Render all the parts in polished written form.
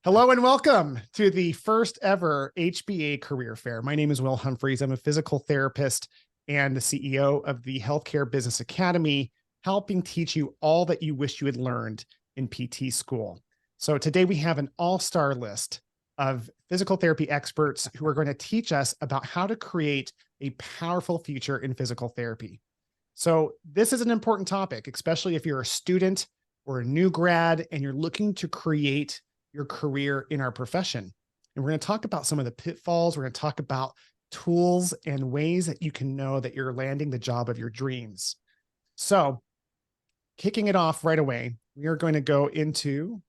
Hello and welcome to the first ever HBA Career Fair. My name is Will Humphreys. I'm a physical therapist and the CEO of the Healthcare Business Academy, helping teach you all that you wish you had learned in PT school. So today we have an all-star list of physical therapy experts who are going to teach us about how to create a powerful future in physical therapy. So this is an important topic, especially if you're a student or a new grad and you're looking to create your career in our profession. And we're going to talk about some of the pitfalls. We're going to talk about tools and ways that you can know that you're landing the job of your dreams. So kicking it off right away, we are going to go into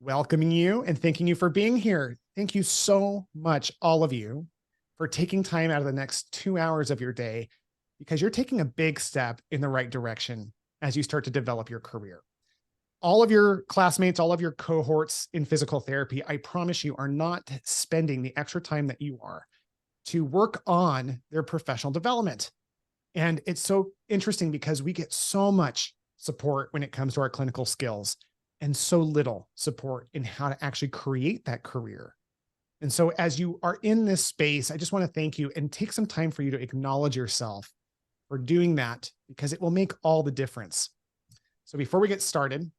welcoming you and thanking you for being here. Thank you so much, all of you, for taking time out of the next 2 hours of your day, because you're taking a big step in the right direction as you start to develop your career. All of your classmates, all of your cohorts in physical therapy, I promise you, are not spending the extra time that you are to work on their professional development. And it's so interesting because we get so much support when it comes to our clinical skills and so little support in how to actually create that career. And so as you are in this space, I just want to thank you and take some time for you to acknowledge yourself for doing that, because it will make all the difference. So before we get started,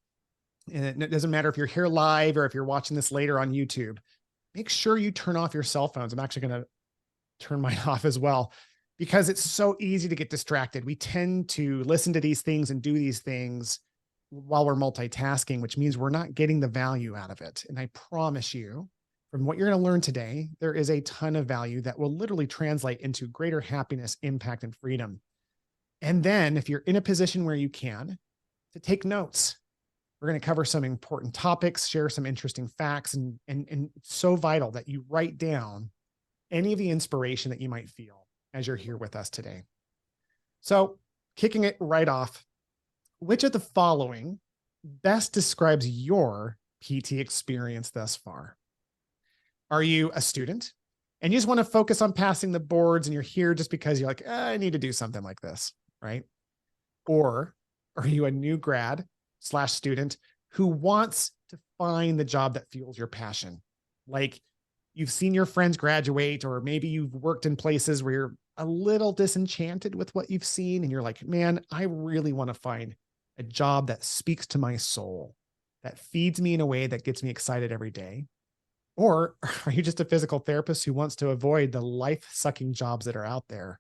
and it doesn't matter if you're here live or if you're watching this later on YouTube, make sure you turn off your cell phones. I'm actually going to turn mine off as well, because it's so easy to get distracted. We tend to listen to these things and do these things while we're multitasking, which means we're not getting the value out of it. And I promise you, from what you're going to learn today, there is a ton of value that will literally translate into greater happiness, impact, and freedom. And then if you're in a position where you can, to take notes. We're going to cover some important topics, share some interesting facts, and it's so vital that you write down any of the inspiration that you might feel as you're here with us today. So kicking it right off, which of the following best describes your PT experience thus far? Are you a student and you just want to focus on passing the boards and you're here just because you're like, I need to do something like this, right? Or are you a new grad / student who wants to find the job that fuels your passion? Like, you've seen your friends graduate, or maybe you've worked in places where you're a little disenchanted with what you've seen. And you're like, man, I really want to find a job that speaks to my soul, that feeds me in a way that gets me excited every day. Or are you just a physical therapist who wants to avoid the life-sucking jobs that are out there?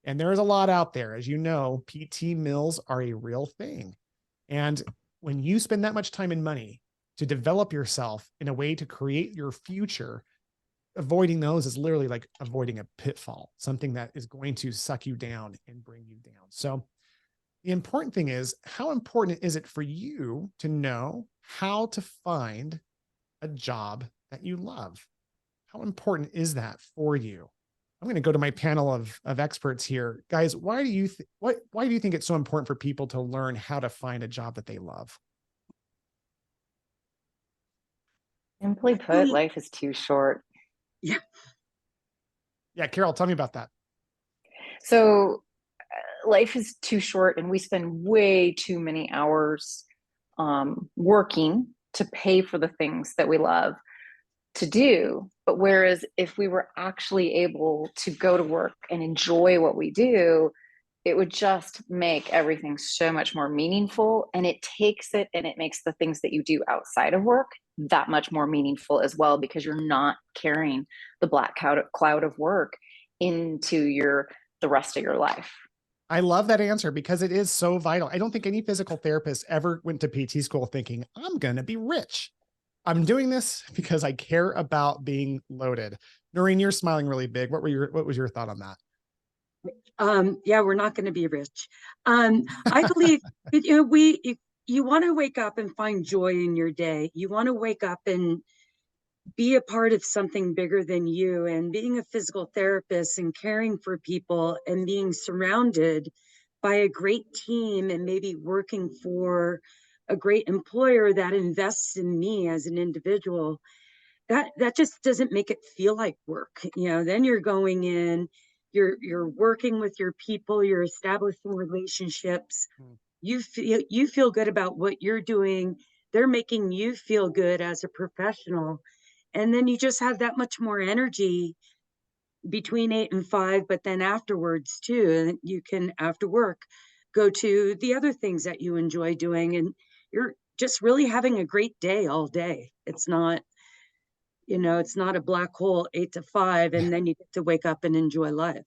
And there's a lot out there. As you know, PT mills are a real thing. And when you spend that much time and money to develop yourself in a way to create your future, avoiding those is literally like avoiding a pitfall, something that is going to suck you down and bring you down. So the important thing is, how important is it for you to know how to find a job that you love? How important is that for you? I'm going to go to my panel of experts here. Guys, why do you think it's so important for people to learn how to find a job that they love? Simply put, life is too short. Yeah. Yeah, Carol, tell me about that. So life is too short, and we spend way too many hours working to pay for the things that we love to do. But whereas if we were actually able to go to work and enjoy what we do, it would just make everything so much more meaningful. And it takes it and it makes the things that you do outside of work that much more meaningful as well, because you're not carrying the black cloud of work into the rest of your life. I love that answer because it is so vital. I don't think any physical therapist ever went to PT school thinking, I'm going to be rich. I'm doing this because I care about being loaded. Noreen, you're smiling really big. What was your thought on that? Yeah, we're not going to be rich. I believe you want to wake up and find joy in your day. You want to wake up and be a part of something bigger than you. And being a physical therapist and caring for people and being surrounded by a great team and maybe working for a great employer that invests in me as an individual, that just doesn't make it feel like work. Then you're going in, you're working with your people, you're establishing relationships. You feel good about what you're doing. They're making you feel good as a professional. And then you just have that much more energy between 8 and 5, but then afterwards too. And you can, after work, go to the other things that you enjoy doing. And you're just really having a great day all day. It's not, it's not a black hole 8 to 5, and then you get to wake up and enjoy life.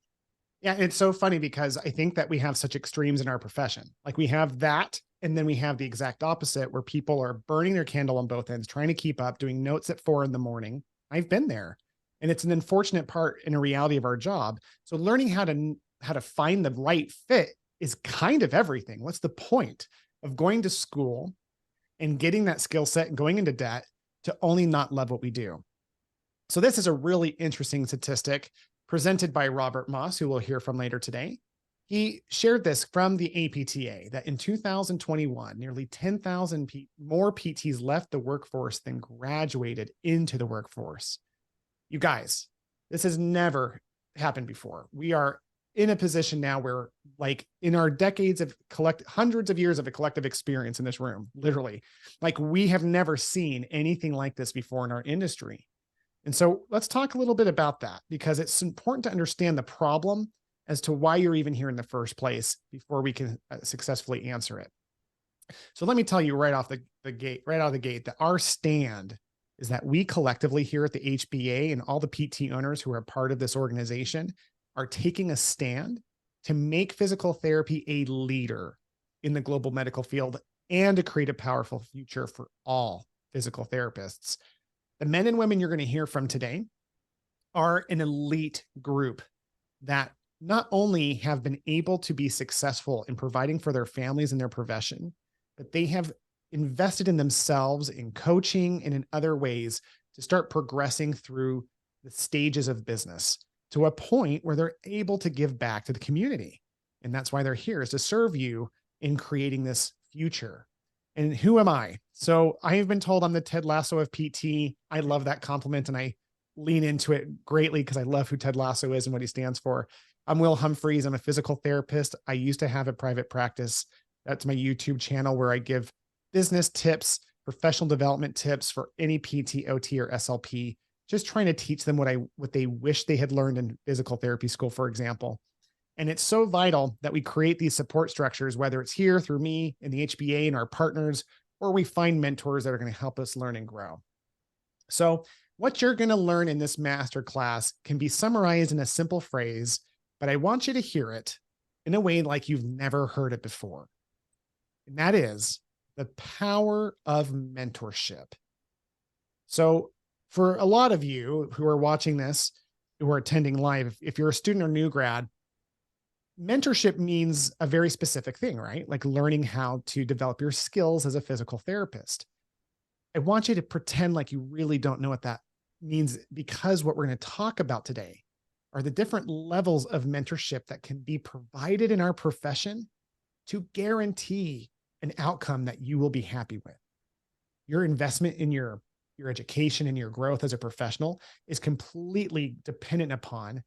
Yeah, it's so funny because I think that we have such extremes in our profession. Like we have that, and then we have the exact opposite where people are burning their candle on both ends, trying to keep up, doing notes at 4 a.m. I've been there. And it's an unfortunate part in a reality of our job. So learning how to find the right fit is kind of everything. What's the point of going to school and getting that skill set and going into debt to only not love what we do? So this is a really interesting statistic presented by Robert Moss, who we'll hear from later today. He shared this from the APTA that in 2021, nearly 10,000 more PTs left the workforce than graduated into the workforce. You guys, this has never happened before. We are in a position now where, like, in our decades of hundreds of years of a collective experience in this room, literally, like, we have never seen anything like this before in our industry. And so let's talk a little bit about that, because it's important to understand the problem as to why you're even here in the first place before we can successfully answer it. So let me tell you right out of the gate, that our stand is that we collectively here at the HBA and all the PT owners who are part of this organization are taking a stand to make physical therapy a leader in the global medical field and to create a powerful future for all physical therapists. The men and women you're going to hear from today are an elite group that not only have been able to be successful in providing for their families and their profession, but they have invested in themselves in coaching and in other ways to start progressing through the stages of business to a point where they're able to give back to the community. And that's why they're here, is to serve you in creating this future. And who am I? So I have been told I'm the Ted Lasso of PT. I love that compliment, and I lean into it greatly because I love who Ted Lasso is and what he stands for. I'm Will Humphreys. I'm a physical therapist. I used to have a private practice. That's my YouTube channel where I give business tips, professional development tips for any PT, OT, or SLP, just trying to teach them what they wish they had learned in physical therapy school, for example. And it's so vital that we create these support structures, whether it's here through me and the HBA and our partners, or we find mentors that are going to help us learn and grow. So what you're going to learn in this masterclass can be summarized in a simple phrase, but I want you to hear it in a way like you've never heard it before. And that is the power of mentorship. So for a lot of you who are watching this, who are attending live, if you're a student or new grad, mentorship means a very specific thing, right? Like learning how to develop your skills as a physical therapist. I want you to pretend like you really don't know what that means, because what we're going to talk about today are the different levels of mentorship that can be provided in our profession to guarantee an outcome that you will be happy with. Your investment in your education and your growth as a professional is completely dependent upon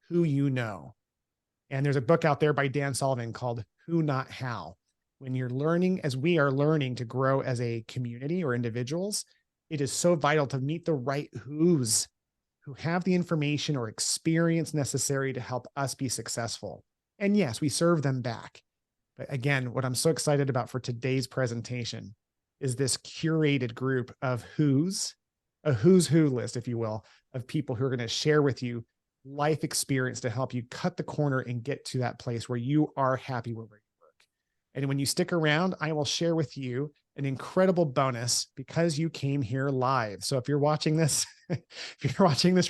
who you know. And there's a book out there by Dan Sullivan called Who Not How. When you're learning, as we are learning to grow as a community or individuals, it is so vital to meet the right who's, who have the information or experience necessary to help us be successful. And yes, we serve them back. But again, what I'm so excited about for today's presentation is this curated group of a who's who list, if you will, of people who are going to share with you life experience to help you cut the corner and get to that place where you are happy where you work. And when you stick around, I will share with you an incredible bonus because you came here live. So if you're watching this,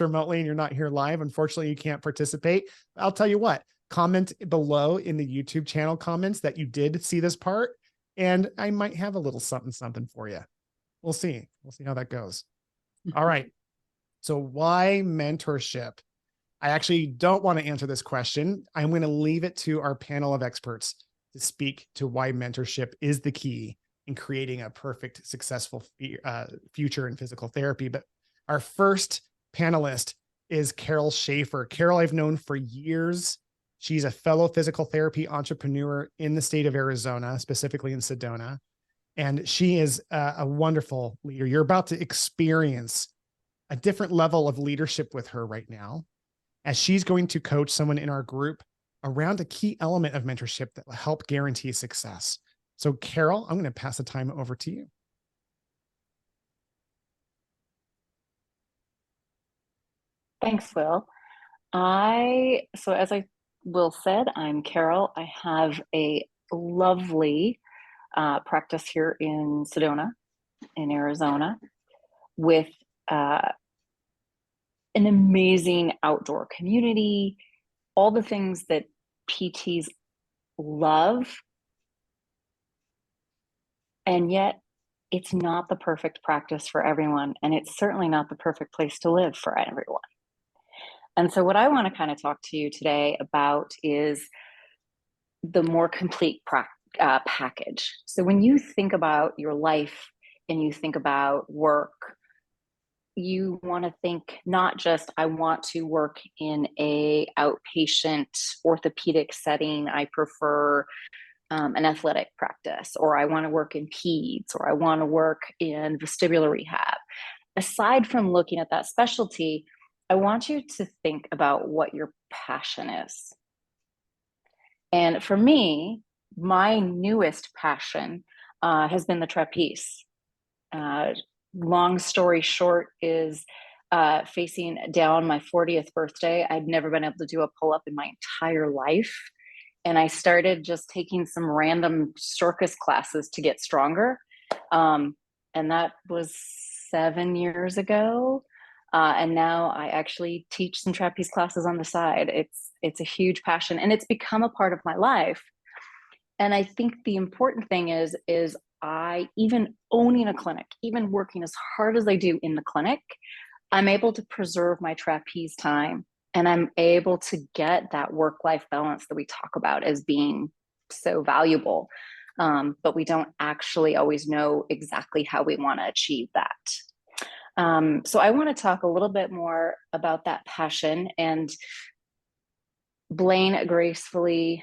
remotely and you're not here live, unfortunately, you can't participate. I'll tell you what, comment below in the YouTube channel comments that you did see this part, and I might have a little something for you. We'll see. We'll see how that goes. All right. So why mentorship? I actually don't want to answer this question. I'm going to leave it to our panel of experts to speak to why mentorship is the key in creating a perfect, successful future in physical therapy. But our first panelist is Carol Schaefer. Carol, I've known for years. She's a fellow physical therapy entrepreneur in the state of Arizona, specifically in Sedona. And she is a wonderful leader. You're about to experience a different level of leadership with her right now, as she's going to coach someone in our group around a key element of mentorship that will help guarantee success. So Carol, I'm going to pass the time over to you. Thanks, Will. So as Will said, I'm Carol. I have a lovely practice here in Sedona, in Arizona, with an amazing outdoor community, all the things that PTs love. And yet it's not the perfect practice for everyone. And it's certainly not the perfect place to live for everyone. And so what I want to kind of talk to you today about is the more complete package. So when you think about your life and you think about work, you want to think not just, I want to work in a outpatient orthopedic setting. I prefer an athletic practice, or I want to work in peds, or I want to work in vestibular rehab. Aside from looking at that specialty, I want you to think about what your passion is. And for me, my newest passion has been the trapeze. Long story short is facing down my 40th birthday, I'd never been able to do a pull-up in my entire life. And I started just taking some random circus classes to get stronger. And that was 7 years ago. And now I actually teach some trapeze classes on the side. It's a huge passion, and it's become a part of my life. And I think the important thing is I, even owning a clinic, even working as hard as I do in the clinic, I'm able to preserve my trapeze time, and I'm able to get that work-life balance that we talk about as being so valuable. But we don't actually always know exactly how we want to achieve that. So I want to talk a little bit more about that passion, and Blaine gracefully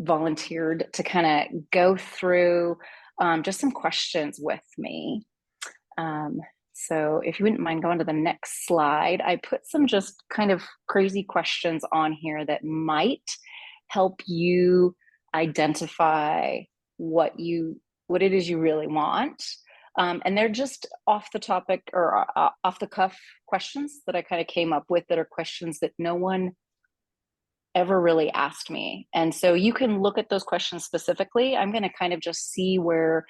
volunteered to kind of go through just some questions with me. So if you wouldn't mind going to the next slide, I put some just kind of crazy questions on here that might help you identify what it is you really want. And they're just off the topic or off the cuff questions that I kind of came up with, that are questions that no one ever really asked me. And so you can look at those questions specifically. I'm going to kind of just see where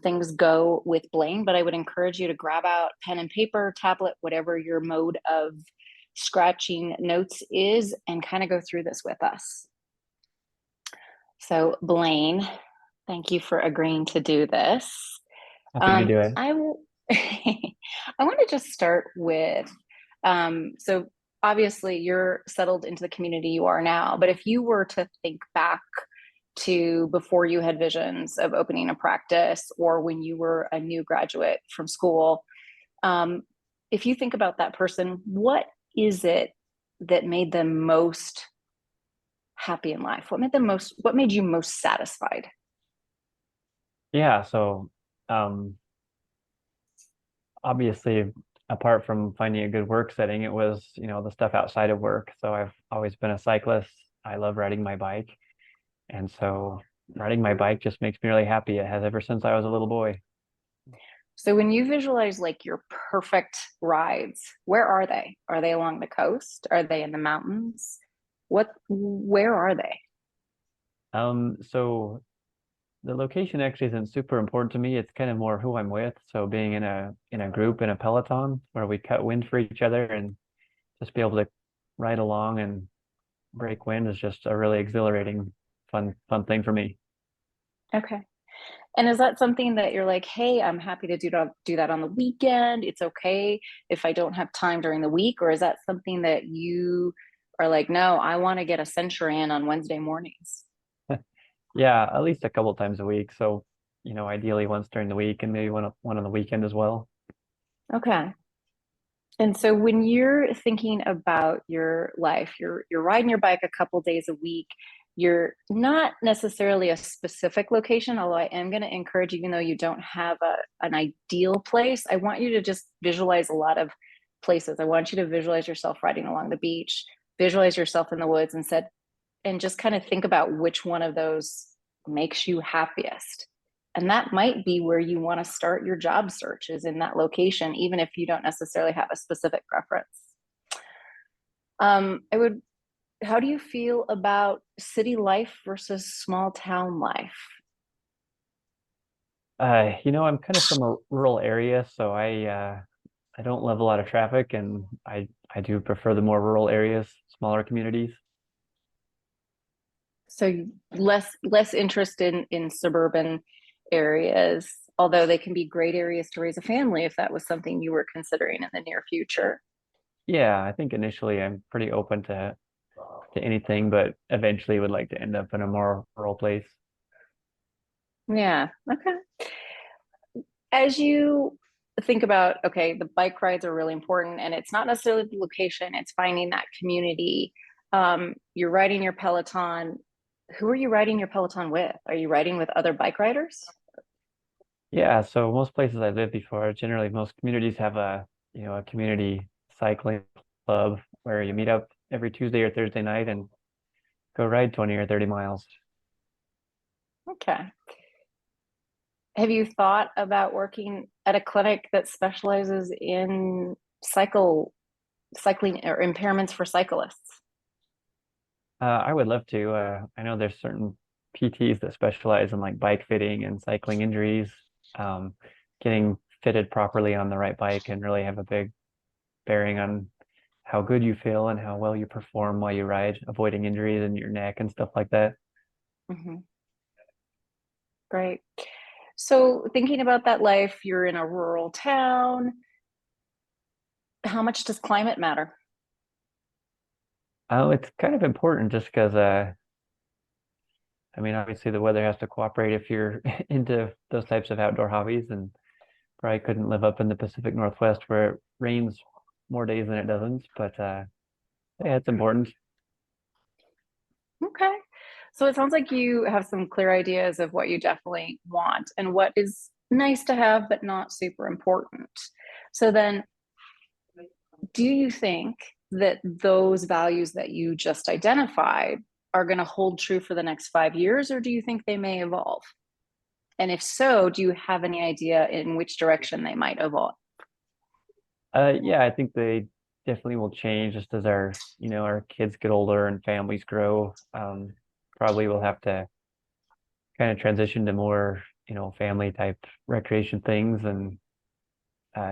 things go with Blaine, but I would encourage you to grab out pen and paper, tablet, whatever your mode of scratching notes is, and kind of go through this with us. So Blaine, thank you for agreeing to do this. Happy to do it. I want to just start with, so obviously you're settled into the community you are now, but if you were to think back to before you had visions of opening a practice, or when you were a new graduate from school, if you think about that person, what is it that made them most happy in life? What made you most satisfied? Yeah, so obviously, apart from finding a good work setting, it was, the stuff outside of work. So I've always been a cyclist. I love riding my bike. And so riding my bike just makes me really happy. It has ever since I was a little boy. So when you visualize like your perfect rides, where are they? Are they along the coast? Are they in the mountains? Where are they? So the location actually isn't super important to me. It's kind of more who I'm with. So being in a group, in a peloton, where we cut wind for each other and just be able to ride along and break wind is just a really exhilarating, fun thing for me. Okay. And is that something that you're like, hey, I'm happy to do that on the weekend? It's okay if I don't have time during the week? Or is that something that you are like, no, I want to get a century in on Wednesday mornings? Yeah, at least a couple times a week. So, ideally once during the week and maybe one on the weekend as well. Okay. And so when you're thinking about your life, you're riding your bike a couple days a week, you're not necessarily a specific location, although I am going to encourage, even though you don't have an ideal place, I want you to just visualize a lot of places. I want you to visualize yourself riding along the beach, visualize yourself in the woods, and just kind of think about which one of those makes you happiest. And that might be where you want to start your job search, is in that location, even if you don't necessarily have a specific preference. How do you feel about city life versus small town life? I'm kind of from a rural area, so I don't love a lot of traffic, and I do prefer the more rural areas, smaller communities. So less interest in suburban areas, although they can be great areas to raise a family if that was something you were considering in the near future. Yeah, I think initially I'm pretty open to anything, but eventually would like to end up in a more rural place. Yeah. Okay. As you think about, okay, the bike rides are really important, and it's not necessarily the location, it's finding that community. You're riding your Peloton. Who are you riding your Peloton with? Are you riding with other bike riders? Yeah, so most places I've lived before, generally most communities have a community cycling club where you meet up every Tuesday or Thursday night and go ride 20 or 30 miles. Okay. Have you thought about working at a clinic that specializes in cycling or impairments for cyclists? I would love to. I know there's certain PTs that specialize in like bike fitting and cycling injuries. Um, Getting fitted properly on the right bike can really have a big bearing on how good you feel and how well you perform while you ride, avoiding injuries in your neck and stuff like that. Mm-hmm. Great. So thinking about that life, you're in a rural town. How much does climate matter? Oh, it's kind of important just because I mean, obviously the weather has to cooperate if you're into those types of outdoor hobbies, and probably couldn't live up in the Pacific Northwest where it rains more days than it doesn't. But yeah, it's important. Okay. So it sounds like you have some clear ideas of what you definitely want and what is nice to have, but not super important. So then, do you think that those values that you just identified are going to hold true for the next 5 years, or do you think they may evolve? And if so, do you have any idea in which direction they might evolve? Yeah, I think they definitely will change just as our kids get older and families grow. Probably we'll have to kind of transition to more, family type recreation things, and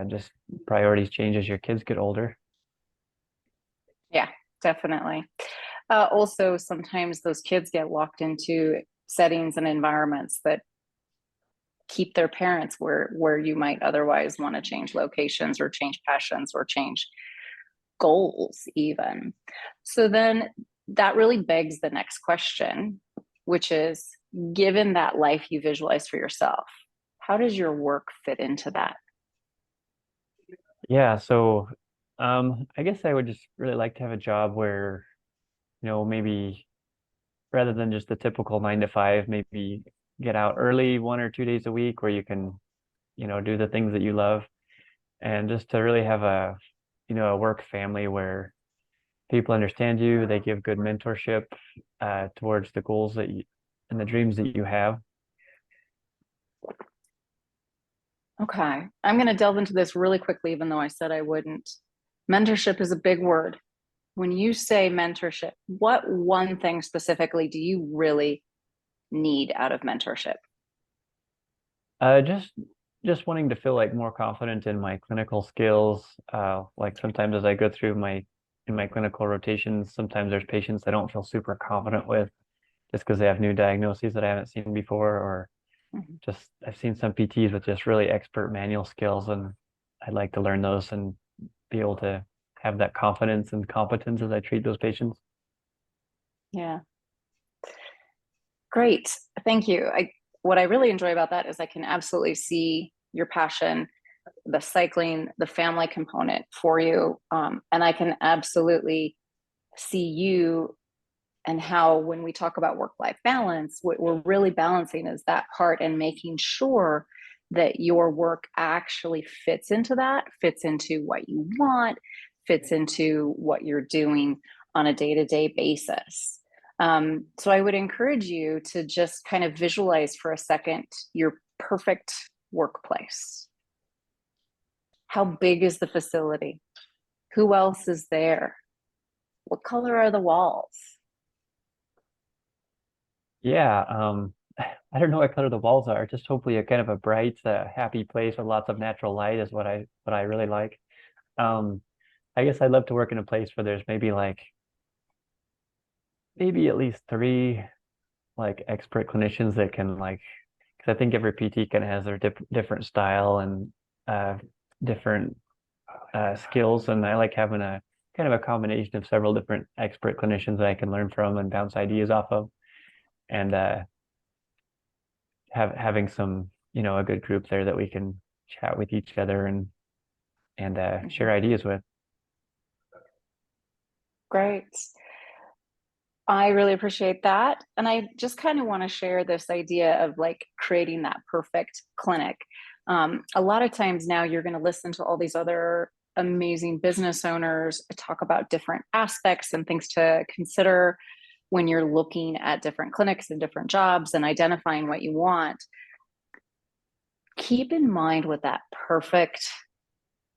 just priorities change as your kids get older. Yeah, definitely. Also, sometimes those kids get locked into settings and environments that keep their parents where you might otherwise want to change locations or change passions or change goals even. So then that really begs the next question, which is, given that life you visualize for yourself, how does your work fit into that? Yeah, so I guess I would just really like to have a job where, maybe rather than just the typical 9 to 5, maybe get out early 1 or 2 days a week where you can, do the things that you love, and just to really have a work family where people understand you, they give good mentorship towards the goals and the dreams that you have. Okay, I'm going to delve into this really quickly, even though I said I wouldn't. Mentorship is a big word. When you say mentorship, what one thing specifically do you really need out of mentorship? Just wanting to feel like more confident in my clinical skills. Like sometimes as I go through in my clinical rotations, sometimes there's patients I don't feel super confident with just because they have new diagnoses that I haven't seen before, or Mhm. just I've seen some PTs with just really expert manual skills, and I'd like to learn those and be able to have that confidence and competence as I treat those patients. Yeah, great. Thank you. What I really enjoy about that is I can absolutely see your passion, the cycling, the family component for you, and I can absolutely see you and how when we talk about work-life balance, what we're really balancing is that part and making sure that your work actually fits into that, fits into what you want, fits into what you're doing on a day-to-day basis. So I would encourage you to just kind of visualize for a second your perfect workplace. How big is the facility? Who else is there? What color are the walls? Yeah, I don't know what color the walls are. Just hopefully a kind of a bright, happy place with lots of natural light is what I really like. I guess I'd love to work in a place where there's maybe at least 3 like expert clinicians that can because I think every PT kind of has their different style and different skills, and I like having a kind of a combination of several different expert clinicians that I can learn from and bounce ideas off of, and having some a good group there that we can chat with each other and share ideas with. Great. I really appreciate that. And I just kind of want to share this idea of like creating that perfect clinic. A lot of times now you're going to listen to all these other amazing business owners talk about different aspects and things to consider when you're looking at different clinics and different jobs and identifying what you want. Keep in mind what that perfect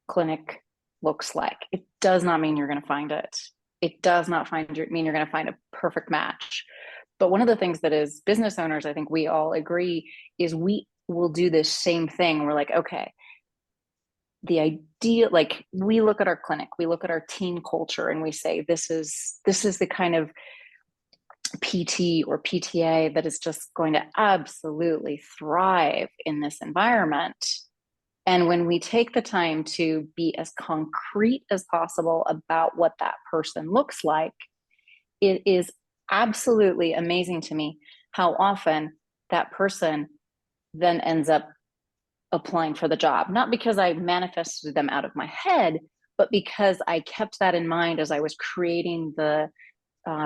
clinic looks like. It does not mean you're going to find it. It does not mean you're going to find a perfect match. But one of the things that as business owners, I think we all agree is we will do this same thing. We're like, okay, the idea, like we look at our clinic, we look at our team culture and we say, this is the kind of PT or PTA that is just going to absolutely thrive in this environment. And when we take the time to be as concrete as possible about what that person looks like, it is absolutely amazing to me how often that person then ends up applying for the job. Not because I manifested them out of my head, but because I kept that in mind as I was creating the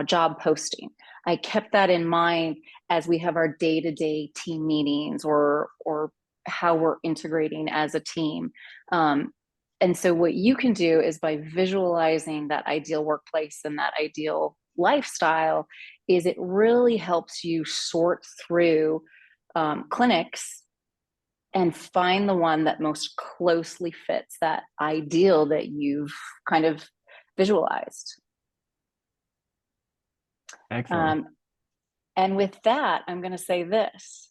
job posting. I kept that in mind as we have our day-to-day team meetings or how we're integrating as a team. And so what you can do is by visualizing that ideal workplace and that ideal lifestyle is it really helps you sort through clinics and find the one that most closely fits that ideal that you've kind of visualized. Excellent. And with that, I'm going to say this.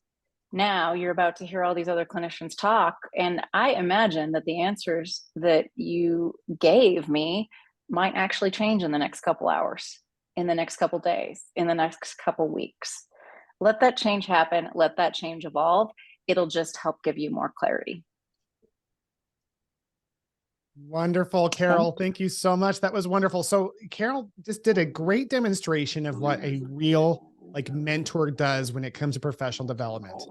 Now you're about to hear all these other clinicians talk, and I imagine that the answers that you gave me might actually change in the next couple hours, in the next couple days, in the next couple weeks. Let that change happen. Let that change evolve. It'll just help give you more clarity. Wonderful, Carol. Thank you so much. That was wonderful. So Carol just did a great demonstration of what a real mentor does when it comes to professional development.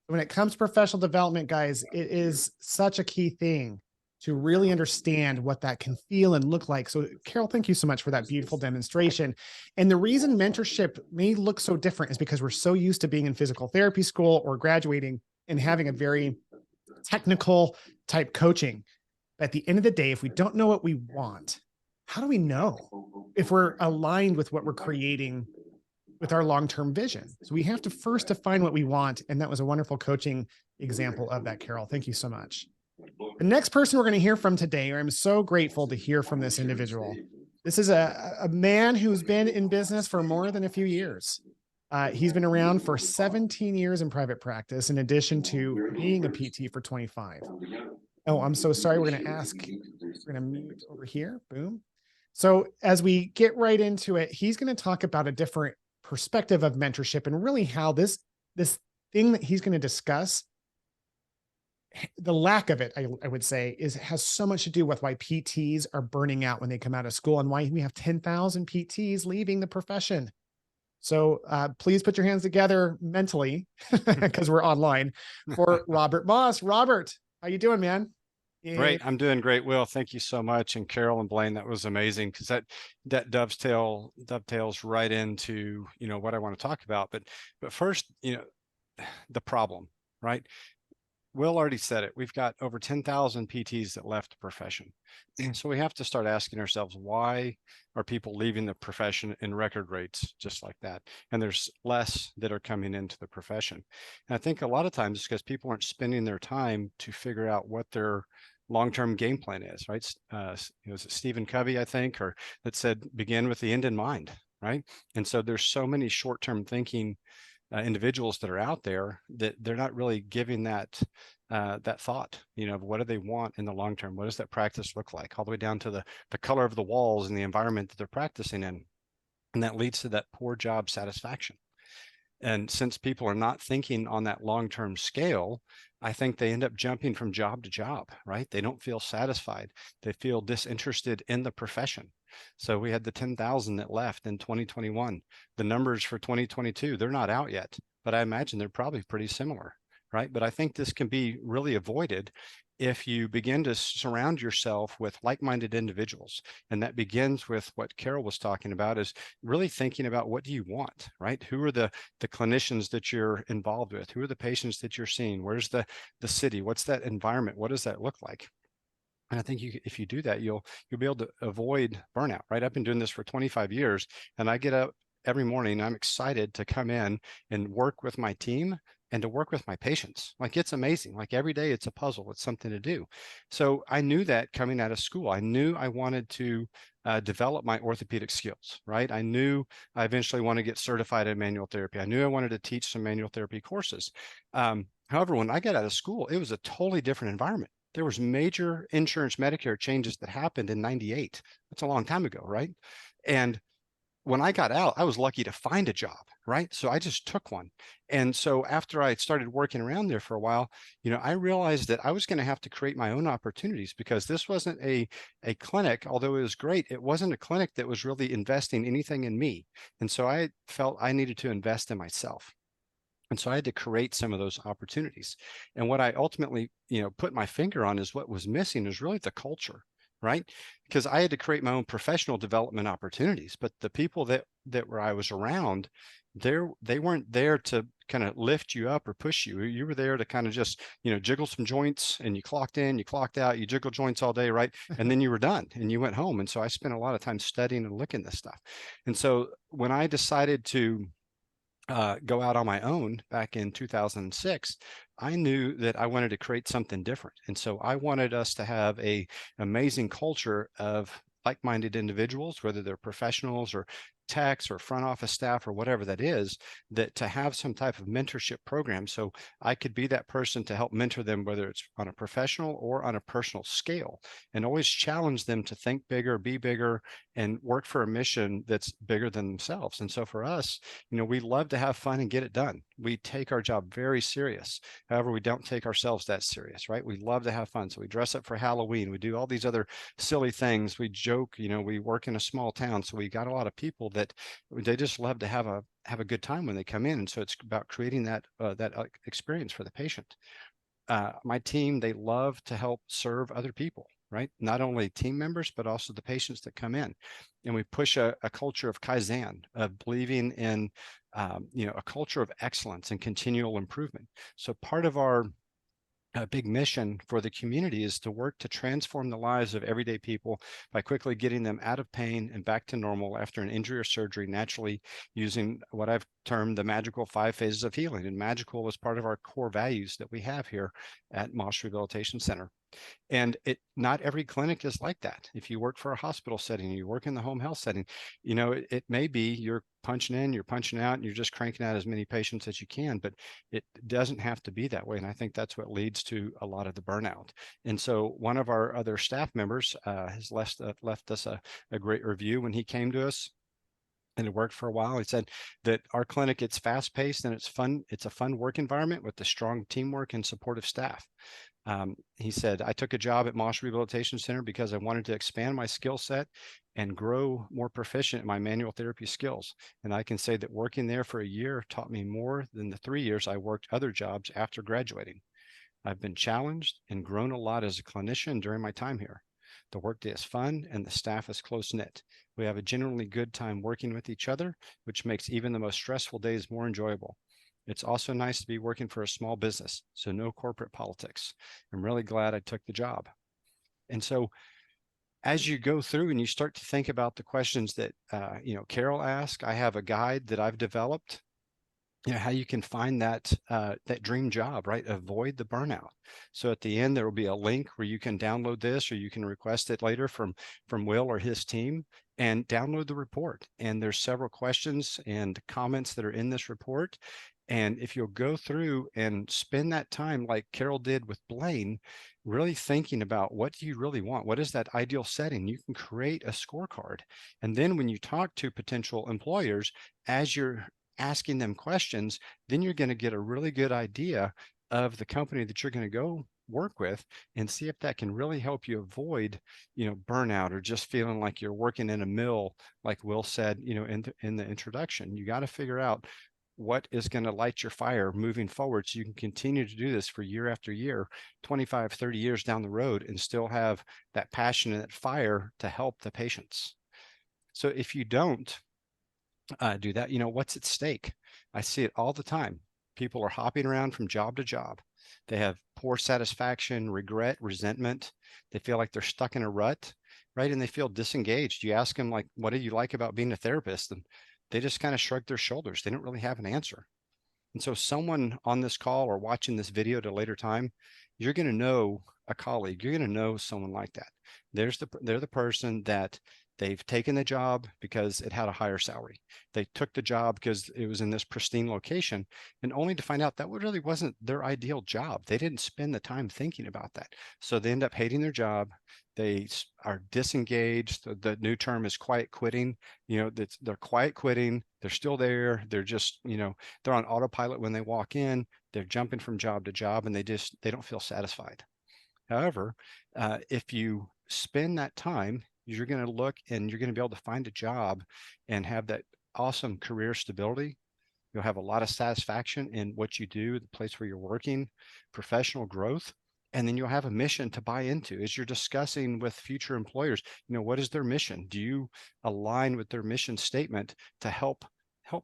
When it comes to professional development, guys, it is such a key thing to really understand what that can feel and look like. So Carol, thank you so much for that beautiful demonstration. And the reason mentorship may look so different is because we're so used to being in physical therapy school or graduating and having a very technical type coaching. At the end of the day, if we don't know what we want, how do we know if we're aligned with what we're creating with our long-term vision? So we have to first define what we want. And that was a wonderful coaching example of that, Carol. Thank you so much. The next person we're going to hear from today, or I'm so grateful to hear from this individual. This is a man who's been in business for more than a few years. He's been around for 17 years in private practice, in addition to being a PT for 25. Oh, I'm so sorry. We're going to mute over here. Boom. So as we get right into it, he's going to talk about a different perspective of mentorship and really how this thing that he's going to discuss, the lack of it, I would say, has so much to do with why PTs are burning out when they come out of school and why we have 10,000 PTs leaving the profession. So please put your hands together mentally because we're online for Robert Moss. Robert, how you doing, man? Great. I'm doing great, Will. Thank you so much. And Carol and Blaine, that was amazing because that dovetails right into, what I want to talk about. But first, the problem, right? Will already said it. We've got over 10,000 PTs that left the profession. And so we have to start asking ourselves, why are people leaving the profession in record rates just like that? And there's less that are coming into the profession. And I think a lot of times it's because people aren't spending their time to figure out what their long-term game plan is, right? It was Stephen Covey, I think, or that said, begin with the end in mind, right? And so there's so many short-term thinking individuals that are out there that they're not really giving that thought, of what do they want in the long term? What does that practice look like? All the way down to the color of the walls and the environment that they're practicing in. And that leads to that poor job satisfaction. And since people are not thinking on that long-term scale, I think they end up jumping from job to job, right? They don't feel satisfied. They feel disinterested in the profession. So we had the 10,000 that left in 2021. The numbers for 2022, they're not out yet, but I imagine they're probably pretty similar, right? But I think this can be really avoided if you begin to surround yourself with like-minded individuals. And that begins with what Carol was talking about, is really thinking about, what do you want, right? Who are the clinicians that you're involved with? Who are the patients that you're seeing? Where's the city? What's that environment? What does that look like? And I think if you do that, you'll be able to avoid burnout, right? I've been doing this for 25 years, and I get up every morning. I'm excited to come in and work with my team and to work with my patients. Like, it's amazing. Like, every day it's a puzzle. It's something to do. So I knew that coming out of school. I knew I wanted to develop my orthopedic skills, right? I knew I eventually want to get certified in manual therapy. I knew I wanted to teach some manual therapy courses. However, when I got out of school, it was a totally different environment. There was major insurance Medicare changes that happened in 98. That's a long time ago, right? And when I got out, I was lucky to find a job, right? So I just took one. And so after I started working around there for a while, I realized that I was going to have to create my own opportunities, because this wasn't a clinic, although it was great. It wasn't a clinic that was really investing anything in me. And so I felt I needed to invest in myself. And so I had to create some of those opportunities. And what I ultimately, put my finger on is what was missing is really the culture, right? Because I had to create my own professional development opportunities, but the people that were I was around, they weren't there to kind of lift you up or push you. You were there to kind of just, jiggle some joints, and you clocked in, you clocked out, you jiggled joints all day, right? And then you were done and you went home. And so I spent a lot of time studying and looking at this stuff. And so when I decided to go out on my own back in 2006, I knew that I wanted to create something different. And so I wanted us to have an amazing culture of like-minded individuals, whether they're professionals or techs or front office staff or whatever that is, that to have some type of mentorship program. So I could be that person to help mentor them, whether it's on a professional or on a personal scale, and always challenge them to think bigger, be bigger, and work for a mission that's bigger than themselves. And so for us, we love to have fun and get it done. We take our job very serious. However, we don't take ourselves that serious, right? We love to have fun. So we dress up for Halloween. We do all these other silly things. We joke, we work in a small town. So we got a lot of people that they just love to have a good time when they come in. And so it's about creating that experience for the patient. My team, they love to help serve other people, right? Not only team members, but also the patients that come in. And we push a culture of Kaizen, of believing in, a culture of excellence and continual improvement. So part of our big mission for the community is to work to transform the lives of everyday people by quickly getting them out of pain and back to normal after an injury or surgery, naturally, using what I've termed the magical 5 phases of healing. And magical is part of our core values that we have here at Moss Rehabilitation Center. And not every clinic is like that. If you work for a hospital setting, you work in the home health setting, it may be you're punching in, you're punching out, and you're just cranking out as many patients as you can, but it doesn't have to be that way. And I think that's what leads to a lot of the burnout. And so one of our other staff members has left us a great review when he came to us. And it worked for a while. He said that our clinic, it's fast paced and it's fun. It's a fun work environment with the strong teamwork and supportive staff. He said, I took a job at Moss Rehabilitation Center because I wanted to expand my skill set and grow more proficient in my manual therapy skills. And I can say that working there for a year taught me more than the 3 years I worked other jobs after graduating. I've been challenged and grown a lot as a clinician during my time here. The workday is fun and the staff is close-knit. We have a generally good time working with each other, which makes even the most stressful days more enjoyable. It's also nice to be working for a small business, so no corporate politics. I'm really glad I took the job. And so as you go through and you start to think about the questions that, Carol asked, I have a guide that I've developed, how you can find that dream job, right? Avoid the burnout. So at the end, there will be a link where you can download this, or you can request it later from Will or his team, and download the report. And there's several questions and comments that are in this report. And if you'll go through and spend that time like Carol did with Blaine, really thinking about what do you really want? What is that ideal setting? You can create a scorecard. And then when you talk to potential employers, as you're asking them questions, then you're going to get a really good idea of the company that you're going to go work with, and see if that can really help you avoid, burnout, or just feeling like you're working in a mill, like Will said, in the introduction. You got to figure out what is going to light your fire moving forward, so you can continue to do this for year after year, 25, 30 years down the road, and still have that passion and that fire to help the patients. So if you don't do that, what's at stake? I see it all the time. People are hopping around from job to job. They have poor satisfaction, regret, resentment. They feel like they're stuck in a rut, right? And they feel disengaged. You ask them, like, what do you like about being a therapist? And they just kind of shrug their shoulders. They don't really have an answer. And so someone on this call or watching this video at a later time, you're going to know a colleague. You're going to know someone like that. They're the person that they've taken the job because it had a higher salary. They took the job because it was in this pristine location, and only to find out that really wasn't their ideal job. They didn't spend the time thinking about that. So they end up hating their job. They are disengaged. The new term is quiet quitting. They're quiet quitting. They're still there. They're just, they're on autopilot when they walk in. They're jumping from job to job, and they don't feel satisfied. However, if you spend that time, you're going to look and you're going to be able to find a job and have that awesome career stability. You'll have a lot of satisfaction in what you do, the place where you're working, professional growth, and then you'll have a mission to buy into as you're discussing with future employers. What is their mission? Do you align with their mission statement to help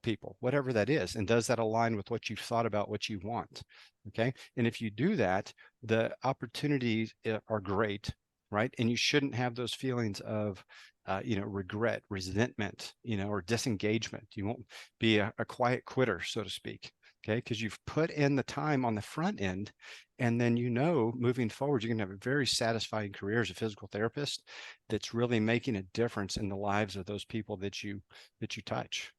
people, whatever that is? And does that align with what you've thought about, what you want? Okay. And if you do that, the opportunities are great, right? And you shouldn't have those feelings of, regret, resentment, or disengagement. You won't be a quiet quitter, so to speak. Okay. Because you've put in the time on the front end, and then, moving forward, you're going to have a very satisfying career as a physical therapist that's really making a difference in the lives of those people that you touch.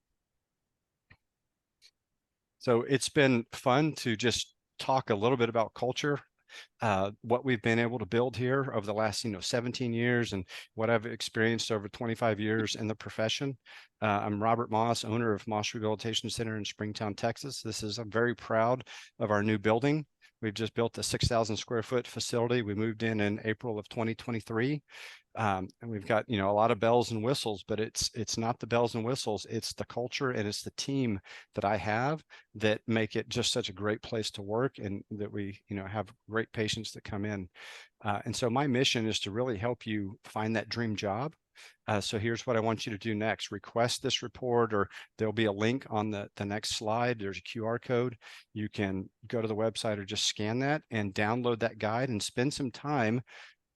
So it's been fun to just talk a little bit about culture, what we've been able to build here over the last 17 years, and what I've experienced over 25 years in the profession. I'm Robert Moss, owner of Moss Rehabilitation Center in Springtown, Texas. I'm very proud of our new building. We've just built a 6,000 square foot facility. We moved in April of 2023. And we've got, a lot of bells and whistles, but it's not the bells and whistles. It's the culture, and it's the team that I have that make it just such a great place to work, and that we, have great patients that come in. And so my mission is to really help you find that dream job. So here's what I want you to do next. Request this report, or there'll be a link on the next slide. There's a QR code. You can go to the website or just scan that and download that guide, and spend some time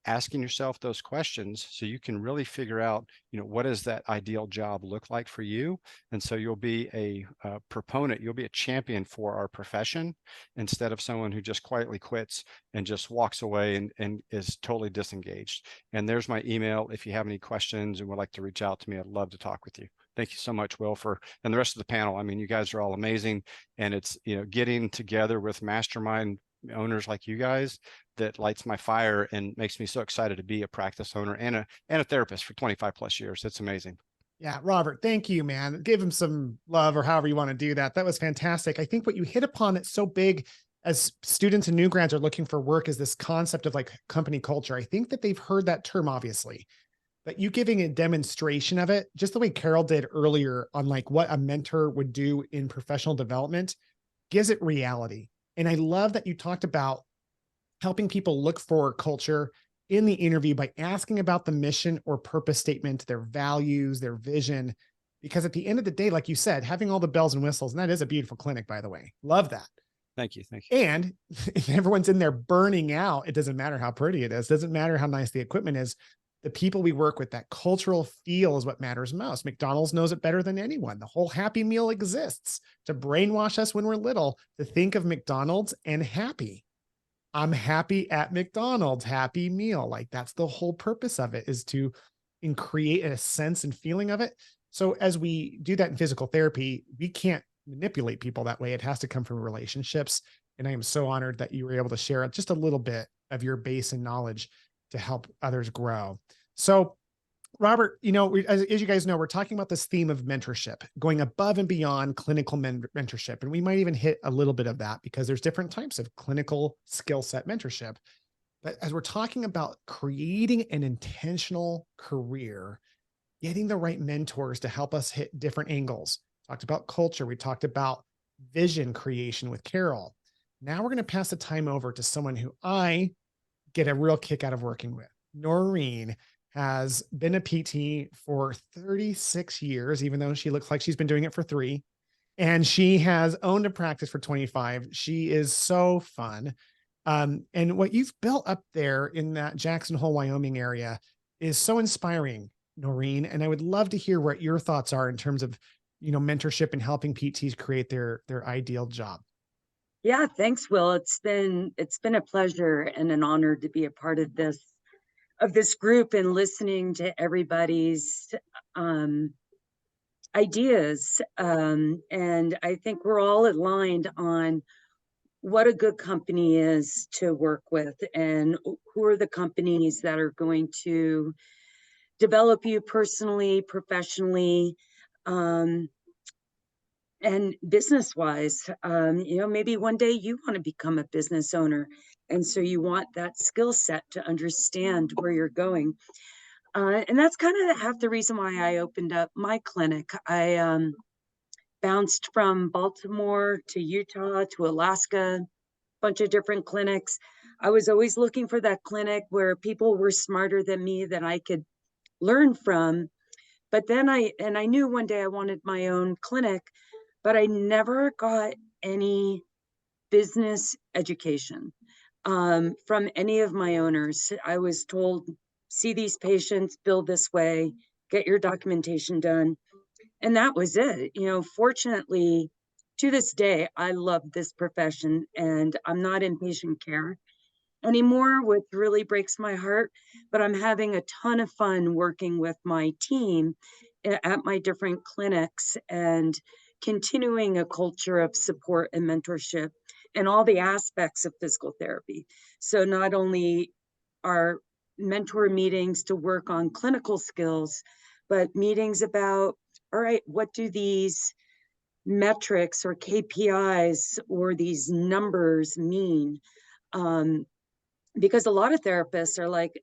asking yourself those questions, so you can really figure out, what does that ideal job look like for you? And so you'll be a proponent, you'll be a champion for our profession, instead of someone who just quietly quits and just walks away and is totally disengaged. And there's my email. If you have any questions and would like to reach out to me, I'd love to talk with you. Thank you so much, Will, and the rest of the panel. I mean, you guys are all amazing. And it's, getting together with mastermind owners like you guys that lights my fire and makes me so excited to be a practice owner and a therapist for 25 plus years. It's amazing. Yeah, Robert, thank you, man. Give him some love, or however you want to do that. That was fantastic. I think what you hit upon that's so big as students and new grads are looking for work is this concept of like company culture. I think that they've heard that term, obviously, but you giving a demonstration of it, just the way Carol did earlier on like what a mentor would do in professional development, gives it reality. And I love that you talked about helping people look for culture in the interview by asking about the mission or purpose statement, their values, their vision. Because at the end of the day, like you said, having all the bells and whistles, and that is a beautiful clinic, by the way. Love that. Thank you. Thank you. And if everyone's in there burning out, it doesn't matter how pretty it is. It doesn't matter how nice the equipment is. The people we work with, that cultural feel is what matters most. McDonald's knows it better than anyone. The whole Happy Meal exists to brainwash us when we're little to think of McDonald's and happy. I'm happy at McDonald's, Happy Meal. Like that's the whole purpose of it, is to create a sense and feeling of it. So as we do that in physical therapy, we can't manipulate people that way. It has to come from relationships. And I am so honored that you were able to share just a little bit of your base and knowledge to help others grow. So Robert, as you guys know, we're talking about this theme of mentorship, going above and beyond clinical mentorship. And we might even hit a little bit of that because there's different types of clinical skill set mentorship. But as we're talking about creating an intentional career, getting the right mentors to help us hit different angles. Talked about culture. We talked about vision creation with Carol. Now we're going to pass the time over to someone who I get a real kick out of working with. Noreen has been a PT for 36 years, even though she looks like she's been doing it for 3. And she has owned a practice for 25. She is so fun. And what you've built up there in that Jackson Hole, Wyoming area is so inspiring, Noreen. And I would love to hear what your thoughts are in terms of, mentorship and helping PTs create their ideal job. Yeah, thanks, Will. It's been a pleasure and an honor to be a part of this group and listening to everybody's ideas. And I think we're all aligned on what a good company is to work with and who are the companies that are going to develop you personally, professionally, and business wise. Maybe one day you want to become a business owner. And so you want that skill set to understand where you're going. And that's kind of half the reason why I opened up my clinic. I bounced from Baltimore to Utah to Alaska, bunch of different clinics. I was always looking for that clinic where people were smarter than me that I could learn from. But then I knew one day I wanted my own clinic, but I never got any business education from any of my owners. I was told, see these patients, bill this way, get your documentation done. And that was it. Fortunately, to this day, I love this profession and I'm not in patient care anymore, which really breaks my heart, but I'm having a ton of fun working with my team at my different clinics and continuing a culture of support and mentorship and all the aspects of physical therapy. So not only are mentor meetings to work on clinical skills, but meetings about, all right, what do these metrics or KPIs or these numbers mean? Because a lot of therapists are like,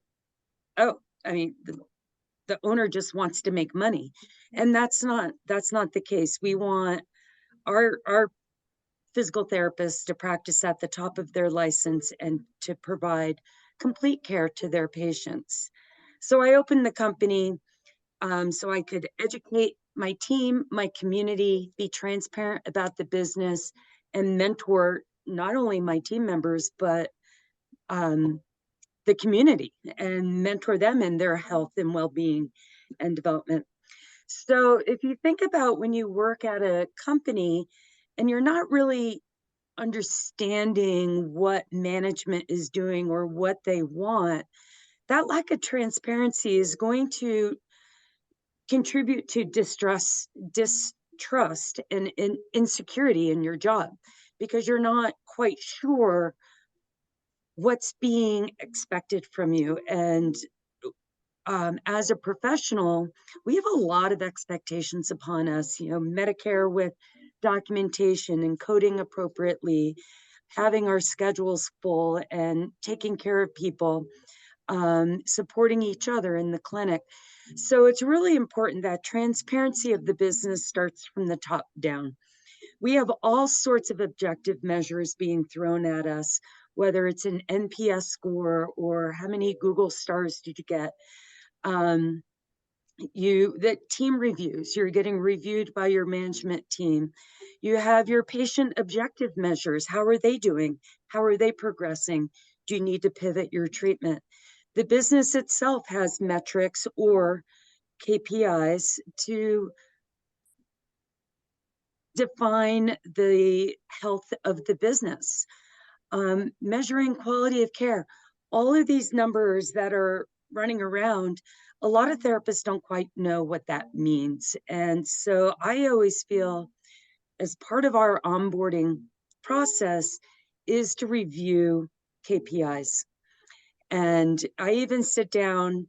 oh, the owner just wants to make money. And that's not the case. We want our physical therapists to practice at the top of their license and to provide complete care to their patients. So I opened the company so I could educate my team, my community, be transparent about the business, and mentor not only my team members, but the community and mentor them in their health and well-being and development. So if you think about when you work at a company and you're not really understanding what management is doing or what they want, that lack of transparency is going to contribute to distrust and insecurity in your job because you're not quite sure what's being expected from you. And as a professional, we have a lot of expectations upon us, Medicare with documentation and coding appropriately, having our schedules full and taking care of people, supporting each other in the clinic. So it's really important that transparency of the business starts from the top down. We have all sorts of objective measures being thrown at us, whether it's an NPS score or how many Google stars did you get. The team reviews, you're getting reviewed by your management team. You have your patient objective measures. How are they doing? How are they progressing? Do you need to pivot your treatment? The business itself has metrics or KPIs to define the health of the business. Measuring quality of care, all of these numbers that are running around, a lot of therapists don't quite know what that means. And so I always feel as part of our onboarding process is to review KPIs. And I even sit down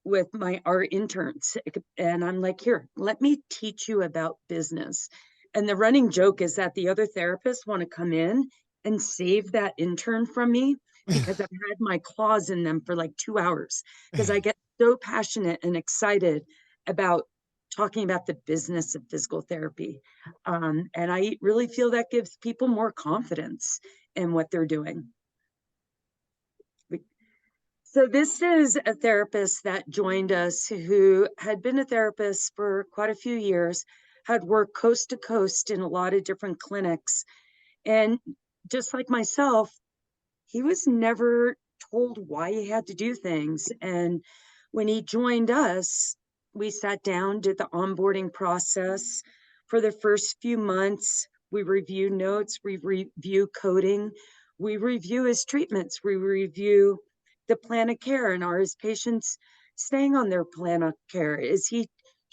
with our interns and I'm like, here, let me teach you about business. And the running joke is that the other therapists want to come in and save that intern from me because I've had my claws in them for like 2 hours because I get so passionate and excited about talking about the business of physical therapy. And I really feel that gives people more confidence in what they're doing. So this is a therapist that joined us who had been a therapist for quite a few years, had worked coast to coast in a lot of different clinics. And just like myself, he was never told why he had to do things. And when he joined us, we sat down, did the onboarding process. For the first few months, we review notes, we review coding, we review his treatments, we review the plan of care, and are his patients staying on their plan of care? Is he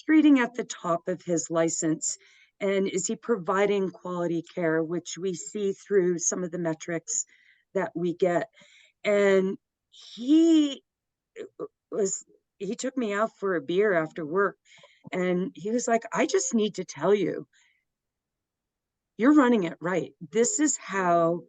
treating at the top of his license? And is he providing quality care, which we see through some of the metrics that we get? And he took me out for a beer after work, and he was like, I just need to tell you, you're running it right. This is how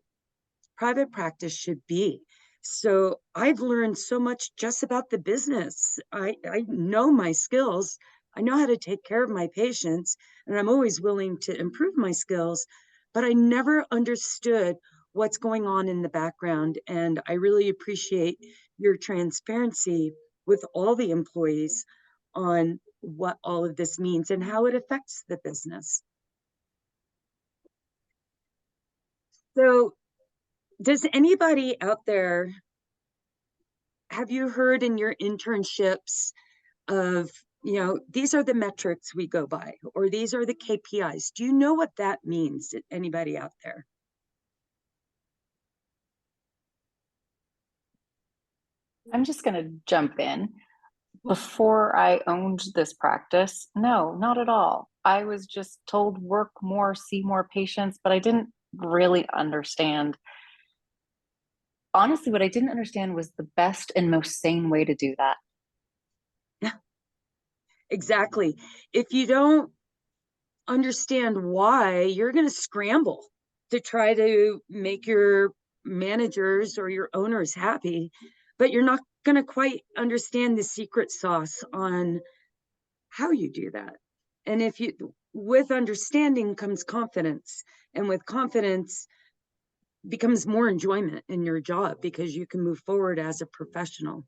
private practice should be. So I've learned so much just about the business. I know my skills. I know how to take care of my patients, and I'm always willing to improve my skills, but I never understood what's going on in the background. And I really appreciate your transparency with all the employees on what all of this means and how it affects the business. So does anybody out there, have you heard in your internships of, these are the metrics we go by, or these are the KPIs? Do you know what that means? Anybody out there? I'm just going to jump in. Before I owned this practice, no, not at all. I was just told work more, see more patients, but I didn't really understand. Honestly, what I didn't understand was the best and most sane way to do that. Yeah, exactly. If you don't understand why, you're going to scramble to try to make your managers or your owners happy, but you're not going to quite understand the secret sauce on how you do that. And with understanding comes confidence, and with confidence becomes more enjoyment in your job because you can move forward as a professional.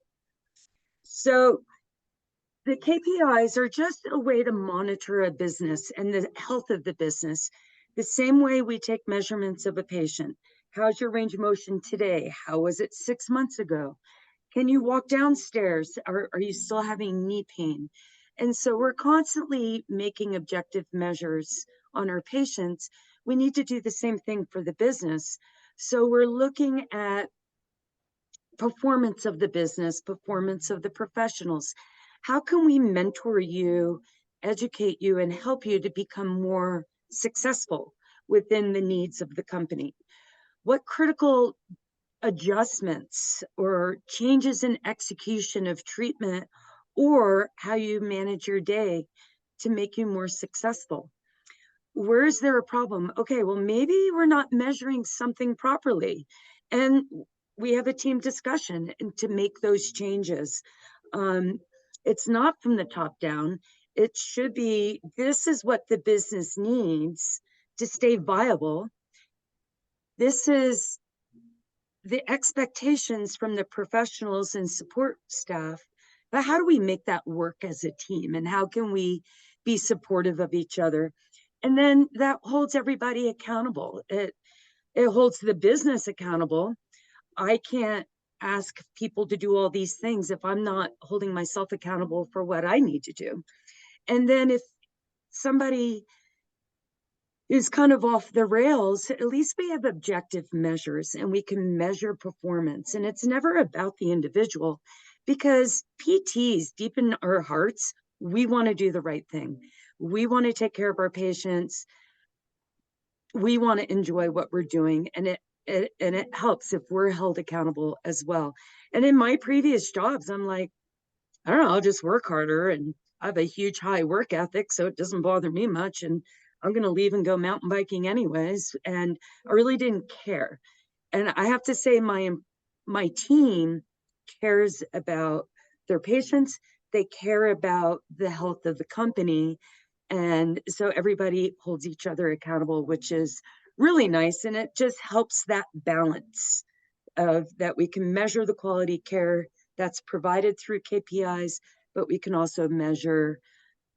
So the KPIs are just a way to monitor a business and the health of the business, the same way we take measurements of a patient. How's your range of motion today? How was it 6 months ago? Can you walk downstairs? Are you still having knee pain? And so we're constantly making objective measures on our patients. We need to do the same thing for the business. So we're looking at performance of the business, performance of the professionals. How can we mentor you, educate you, and help you to become more successful within the needs of the company? What critical adjustments or changes in execution of treatment or how you manage your day to make you more successful? Where is there a problem? Okay, well, maybe we're not measuring something properly. And we have a team discussion to make those changes. It's not from the top down. It should be, this is what the business needs to stay viable, this is the expectations from the professionals and support staff. But how do we make that work as a team? And how can we be supportive of each other? And then that holds everybody accountable. It holds the business accountable. I can't ask people to do all these things if I'm not holding myself accountable for what I need to do. And then if somebody is kind of off the rails, at least we have objective measures and we can measure performance. And it's never about the individual, because PTs, deep in our hearts, we want to do the right thing. We want to take care of our patients. We want to enjoy what we're doing. And it helps if we're held accountable as well. And in my previous jobs, I'm like, I don't know, I'll just work harder, and I have a huge high work ethic, so it doesn't bother me much. And I'm going to leave and go mountain biking anyways. And I really didn't care. And I have to say, my team cares about their patients. They care about the health of the company. And so everybody holds each other accountable, which is really nice. And it just helps that balance of that we can measure the quality care that's provided through KPIs, but we can also measure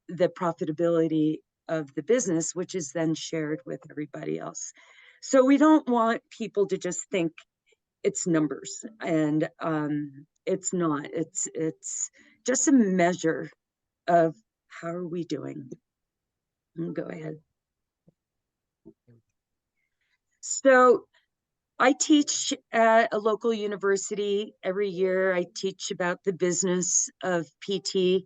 the profitability of the business, which is then shared with everybody else. So we don't want people to just think it's numbers, and it's not. It's just a measure of how are we doing. Go ahead. So I teach at a local university every year. I teach about the business of PT.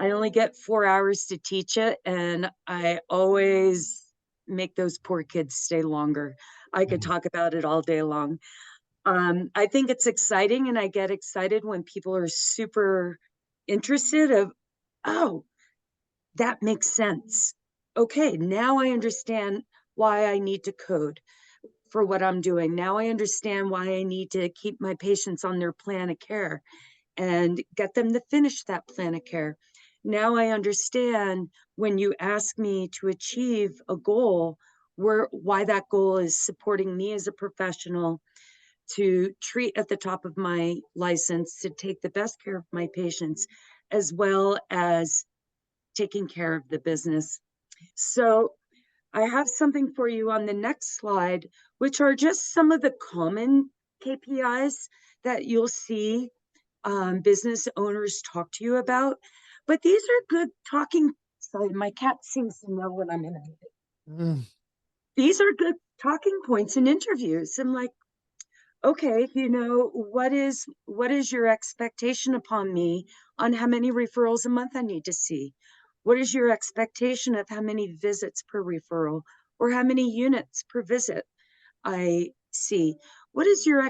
I only get 4 hours to teach it, and I always make those poor kids stay longer. I could talk about it all day long. I think it's exciting, and I get excited when people are super interested of, oh, that makes sense. Okay, now I understand why I need to code for what I'm doing. Now I understand why I need to keep my patients on their plan of care and get them to finish that plan of care. Now I understand when you ask me to achieve a goal, why that goal is supporting me as a professional to treat at the top of my license, to take the best care of my patients, as well as taking care of the business. So I have something for you on the next slide, which are just some of the common KPIs that you'll see business owners talk to you about. But these are good talking. Sorry, my cat seems to know when I'm in a meeting. These are good talking points in interviews. I'm like, okay, what is your expectation upon me on how many referrals a month I need to see? What is your expectation of how many visits per referral or how many units per visit I see? What is your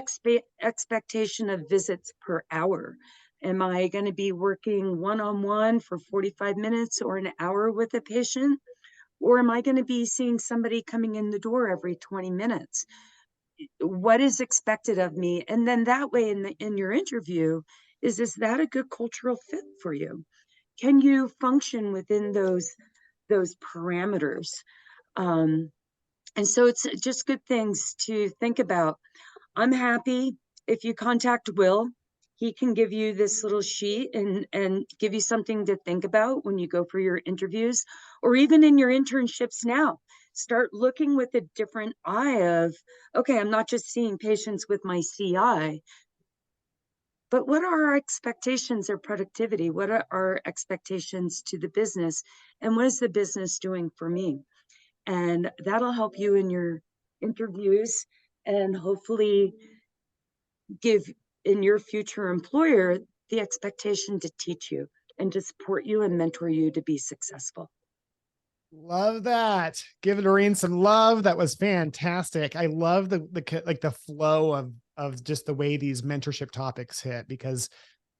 expectation of visits per hour? Am I going to be working one-on-one for 45 minutes or an hour with a patient? Or am I going to be seeing somebody coming in the door every 20 minutes? What is expected of me? And then that way in your interview, is that a good cultural fit for you? Can you function within those parameters? And so it's just good things to think about. I'm happy if you contact Will. He can give you this little sheet and give you something to think about when you go for your interviews, or even in your internships now. Start looking with a different eye of, okay, I'm not just seeing patients with my CI, but what are our expectations of productivity? What are our expectations to the business? And what is the business doing for me? And that'll help you in your interviews and hopefully give in your future employer the expectation to teach you and to support you and mentor you to be successful. Love that. Give Doreen some love. That was fantastic. I love the flow of just the way these mentorship topics hit, because,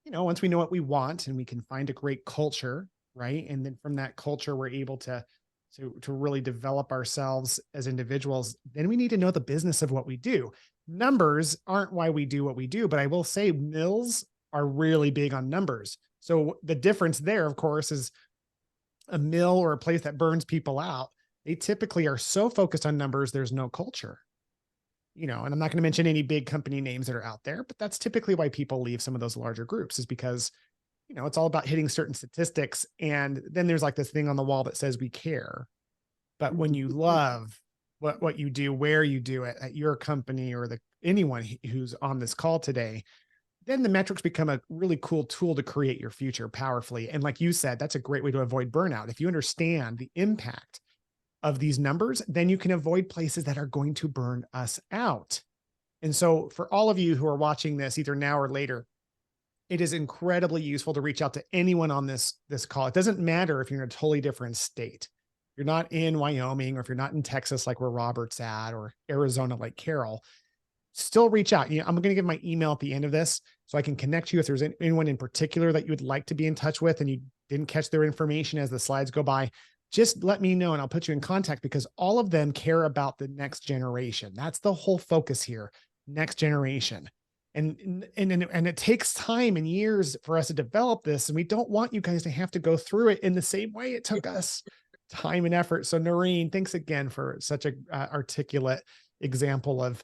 once we know what we want and we can find a great culture, right? And then from that culture, we're able to really develop ourselves as individuals. Then we need to know the business of what we do. Numbers aren't why we do what we do, but I will say mills are really big on numbers. So the difference there, of course, is a mill or a place that burns people out. they typically are so focused on numbers, there's no culture. And I'm not going to mention any big company names that are out there, but that's typically why people leave some of those larger groups, is because, it's all about hitting certain statistics. And then there's like this thing on the wall that says we care. But when you love what you do, where you do it at your company or anyone who's on this call today, then the metrics become a really cool tool to create your future powerfully. And like you said, that's a great way to avoid burnout. If you understand the impact of these numbers, then you can avoid places that are going to burn us out. And so for all of you who are watching this either now or later, it is incredibly useful to reach out to anyone on this call. It doesn't matter if you're in a totally different state. You're not in Wyoming, or if you're not in Texas, like where Robert's at, or Arizona, like Carol, still reach out. I'm going to give my email at the end of this so I can connect you if there's anyone in particular that you would like to be in touch with and you didn't catch their information as the slides go by. Just let me know and I'll put you in contact, because all of them care about the next generation. That's the whole focus here, next generation. And it takes time and years for us to develop this. And we don't want you guys to have to go through it in the same way it took us, time and effort. So Noreen, thanks again for such a articulate example of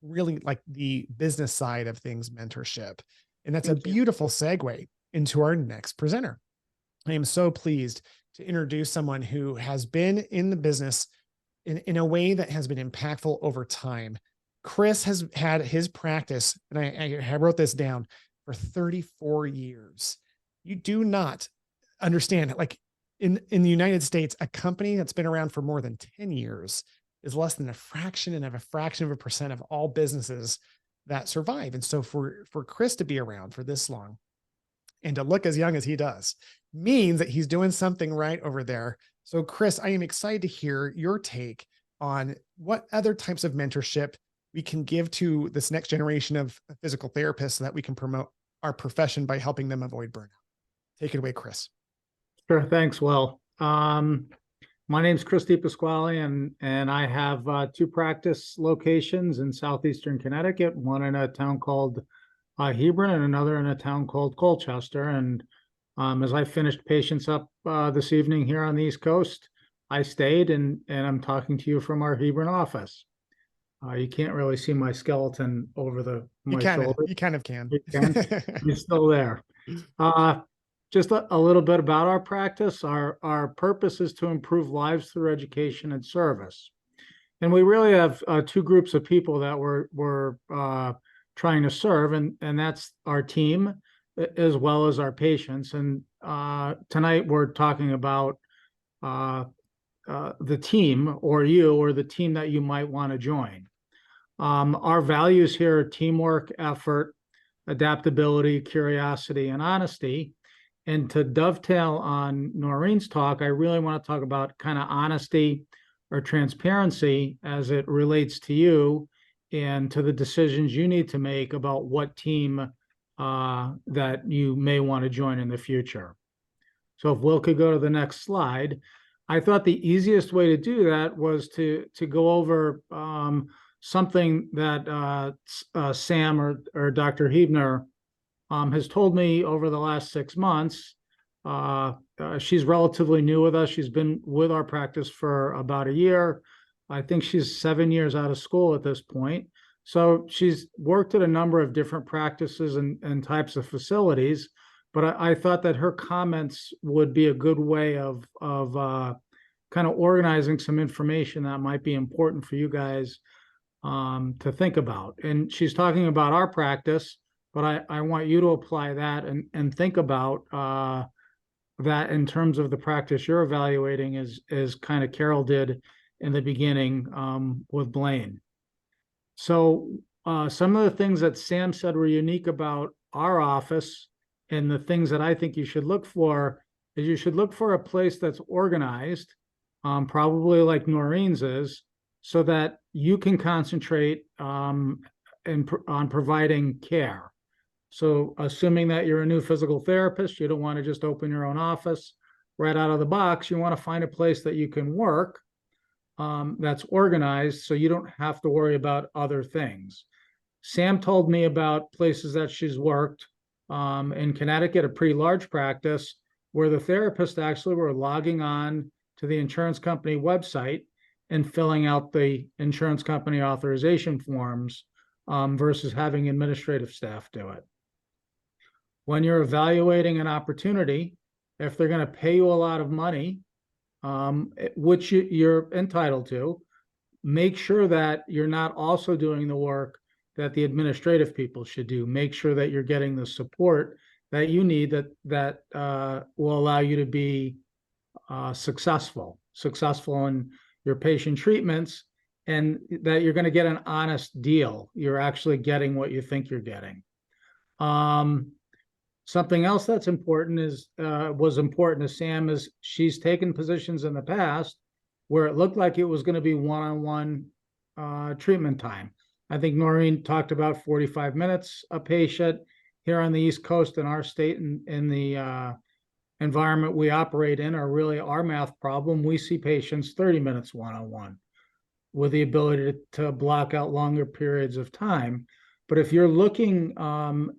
really like the business side of things, mentorship. And that's a beautiful segue into our next presenter. I am so pleased to introduce someone who has been in the business in a way that has been impactful over time. Chris has had his practice, and I wrote this down, for 34 years. You do not understand, like in the United States, a company that's been around for more than 10 years is less than a fraction of a percent of all businesses that survive. And so for Chris to be around for this long and to look as young as he does means that he's doing something right over there. So Chris, I am excited to hear your take on what other types of mentorship we can give to this next generation of physical therapists so that we can promote our profession by helping them avoid burnout. Take it away, Chris. Sure. Thanks, Will. My name's Chris DePasquale, and I have 2 practice locations in southeastern Connecticut, one in a town called Hebron and another in a town called Colchester. And as I finished patients up this evening here on the East Coast, I stayed and I'm talking to you from our Hebron office. You can't really see my skeleton over my shoulder. You kind of can. You can. You're still there. Just a little bit about our practice. Our purpose is to improve lives through education and service. And we really have 2 groups of people that we're trying to serve, and that's our team as well as our patients. And tonight we're talking about the team, or the team that you might want to join. Our values here are teamwork, effort, adaptability, curiosity, and honesty. And to dovetail on Noreen's talk, I really want to talk about kind of honesty or transparency as it relates to you and to the decisions you need to make about what team that you may want to join in the future. So if Will could go to the next slide. I thought the easiest way to do that was to go over something that Sam or Dr. Hebner has told me over the last 6 months. She's relatively new with us. She's been with our practice for about a year. I think she's 7 years out of school at this point. So she's worked at a number of different practices and types of facilities. But I thought that her comments would be a good way of kind of organizing some information that might be important for you guys to think about. And she's talking about our practice, but I want you to apply that and think about that in terms of the practice you're evaluating, as kind of Carol did in the beginning with Blaine. So some of the things that Sam said were unique about our office, and the things that I think you should look for is you should look for a place that's organized, probably like Noreen's is, so that you can concentrate on providing care. So assuming that you're a new physical therapist, you don't want to just open your own office right out of the box. You want to find a place that you can work that's organized, so you don't have to worry about other things. Sam told me about places that she's worked in Connecticut, a pretty large practice, where the therapists actually were logging on to the insurance company website and filling out the insurance company authorization forms versus having administrative staff do it. When you're evaluating an opportunity, if they're going to pay you a lot of money, which you're entitled to, make sure that you're not also doing the work that the administrative people should do. Make sure that you're getting the support that you need that will allow you to be successful in your patient treatments, and that you're going to get an honest deal. You're actually getting what you think you're getting. Something else that's important was important to Sam is she's taken positions in the past where it looked like it was going to be one-on-one treatment time. I think Noreen talked about 45 minutes a patient. Here on the East Coast in our state and in the environment we operate in, are really our math problem. We see patients 30 minutes one-on-one with the ability to block out longer periods of time. But if you're looking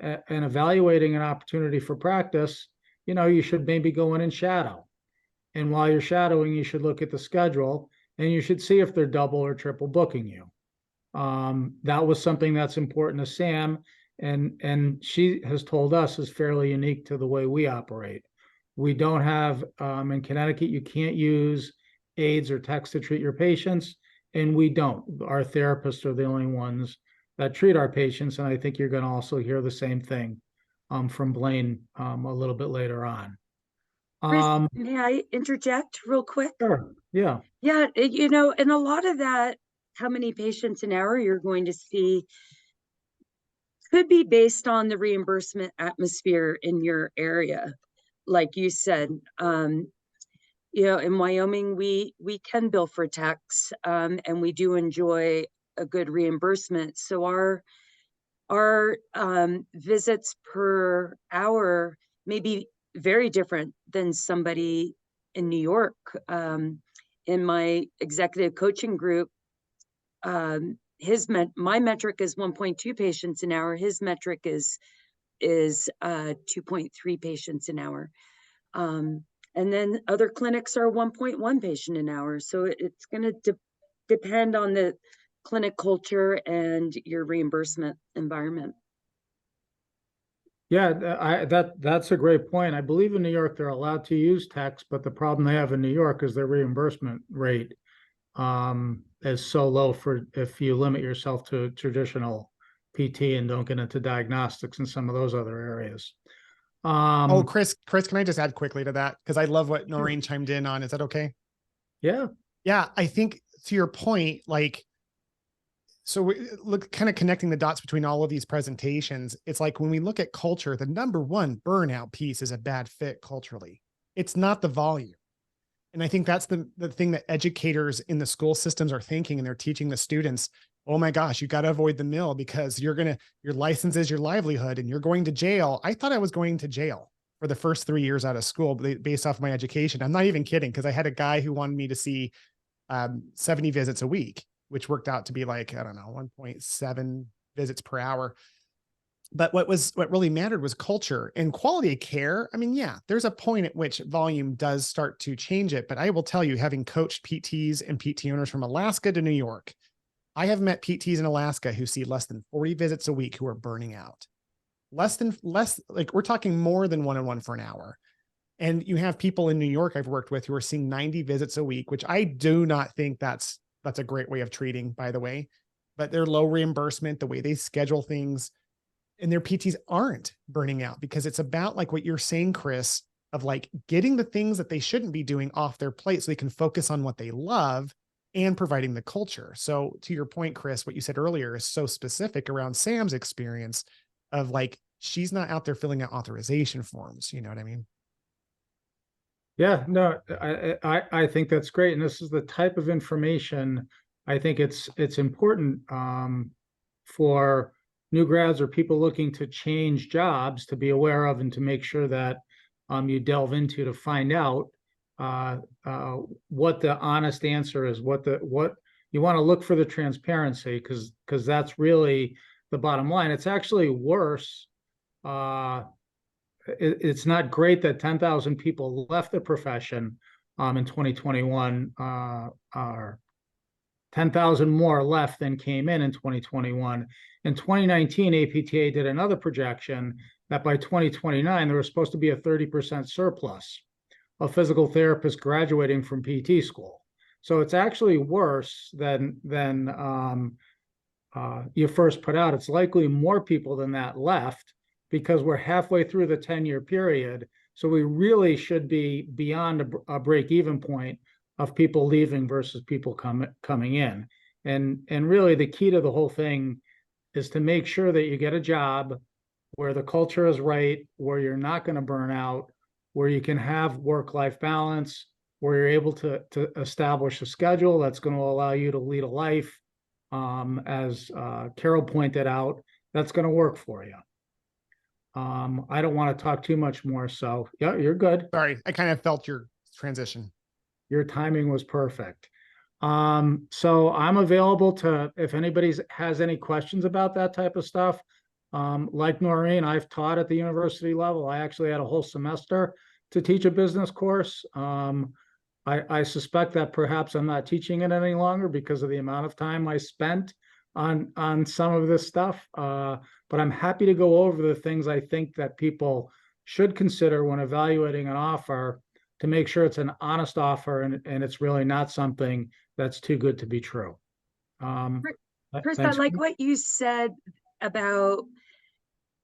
at and evaluating an opportunity for practice, you should maybe go in and shadow. And while you're shadowing, you should look at the schedule and you should see if they're double or triple booking you. That was something that's important to Sam, and she has told us is fairly unique to the way we operate. We don't have, in Connecticut, you can't use aides or text to treat your patients, and we don't. Our therapists are the only ones that treat our patients, and I think you're going to also hear the same thing from Blaine a little bit later on. Chris, may I interject real quick? Sure. Yeah. Yeah, and a lot of that, how many patients an hour you're going to see, could be based on the reimbursement atmosphere in your area. Like you said, in Wyoming, we can bill for tax, and we do enjoy a good reimbursement. So our visits per hour may be very different than somebody in New York. In my executive coaching group, my metric is 1.2 patients an hour. His metric is 2.3 patients an hour. And then other clinics are 1.1 patient an hour. So it's going to depend on the clinic culture and your reimbursement environment. Yeah, that's a great point. I believe in New York they're allowed to use text, but the problem they have in New York is their reimbursement rate is so low for if you limit yourself to traditional PT and don't get into diagnostics and some of those other areas. Chris, can I just add quickly to that? Because I love what Noreen chimed in on. Is that okay? Yeah. Yeah, I think to your point, so we look kind of connecting the dots between all of these presentations. It's like when we look at culture, the number one burnout piece is a bad fit culturally. It's not the volume. And I think that's the thing that educators in the school systems are thinking, and they're teaching the students, oh my gosh, you got to avoid the mill because your license is your livelihood and you're going to jail. I thought I was going to jail for the first 3 years out of school based off my education. I'm not even kidding, because I had a guy who wanted me to see 70 visits a week, which worked out to be 1.7 visits per hour. But what really mattered was culture and quality of care. I mean, yeah, there's a point at which volume does start to change it. But I will tell you, having coached PTs and PT owners from Alaska to New York, I have met PTs in Alaska who see less than 40 visits a week who are burning out. We're talking more than one-on-one for an hour. And you have people in New York I've worked with who are seeing 90 visits a week, which I do not think that's a great way of treating, by the way. But they're low reimbursement, the way they schedule things, and their PTs aren't burning out, because it's about what you're saying, Chris, of getting the things that they shouldn't be doing off their plate so they can focus on what they love and providing the culture. So to your point, Chris, what you said earlier is so specific around Sam's experience of she's not out there filling out authorization forms. You know what I mean? Yeah, no, I think that's great. And this is the type of information I think it's important for new grads or people looking to change jobs to be aware of, and to make sure that you delve into to find out what the honest answer is, what you want to look for, the transparency, because that's really the bottom line. It's actually worse. It's not great that 10,000 people left the profession, in 2021, are 10,000 more left than came in 2021. In 2019, APTA did another projection that by 2029, there was supposed to be a 30% surplus of physical therapists graduating from PT school. So it's actually worse than you first put out. It's likely more people than that left because we're halfway through the 10-year period. So we really should be beyond a break-even point of people leaving versus people coming in. And really the key to the whole thing is to make sure that you get a job where the culture is right, where you're not going to burn out, where you can have work-life balance, where you're able to establish a schedule that's going to allow you to lead a life. As Carol pointed out, that's going to work for you. I don't want to talk too much more, so yeah, you're good. Sorry, I kind of felt your transition. Your timing was perfect. So I'm available to, if anybody has any questions about that type of stuff. Like Noreen, I've taught at the university level. I actually had a whole semester to teach a business course. I suspect that perhaps I'm not teaching it any longer because of the amount of time I spent on some of this stuff. But I'm happy to go over the things I think that people should consider when evaluating an offer to make sure it's an honest offer and it's really not something that's too good to be true. Chris, I like what you said about,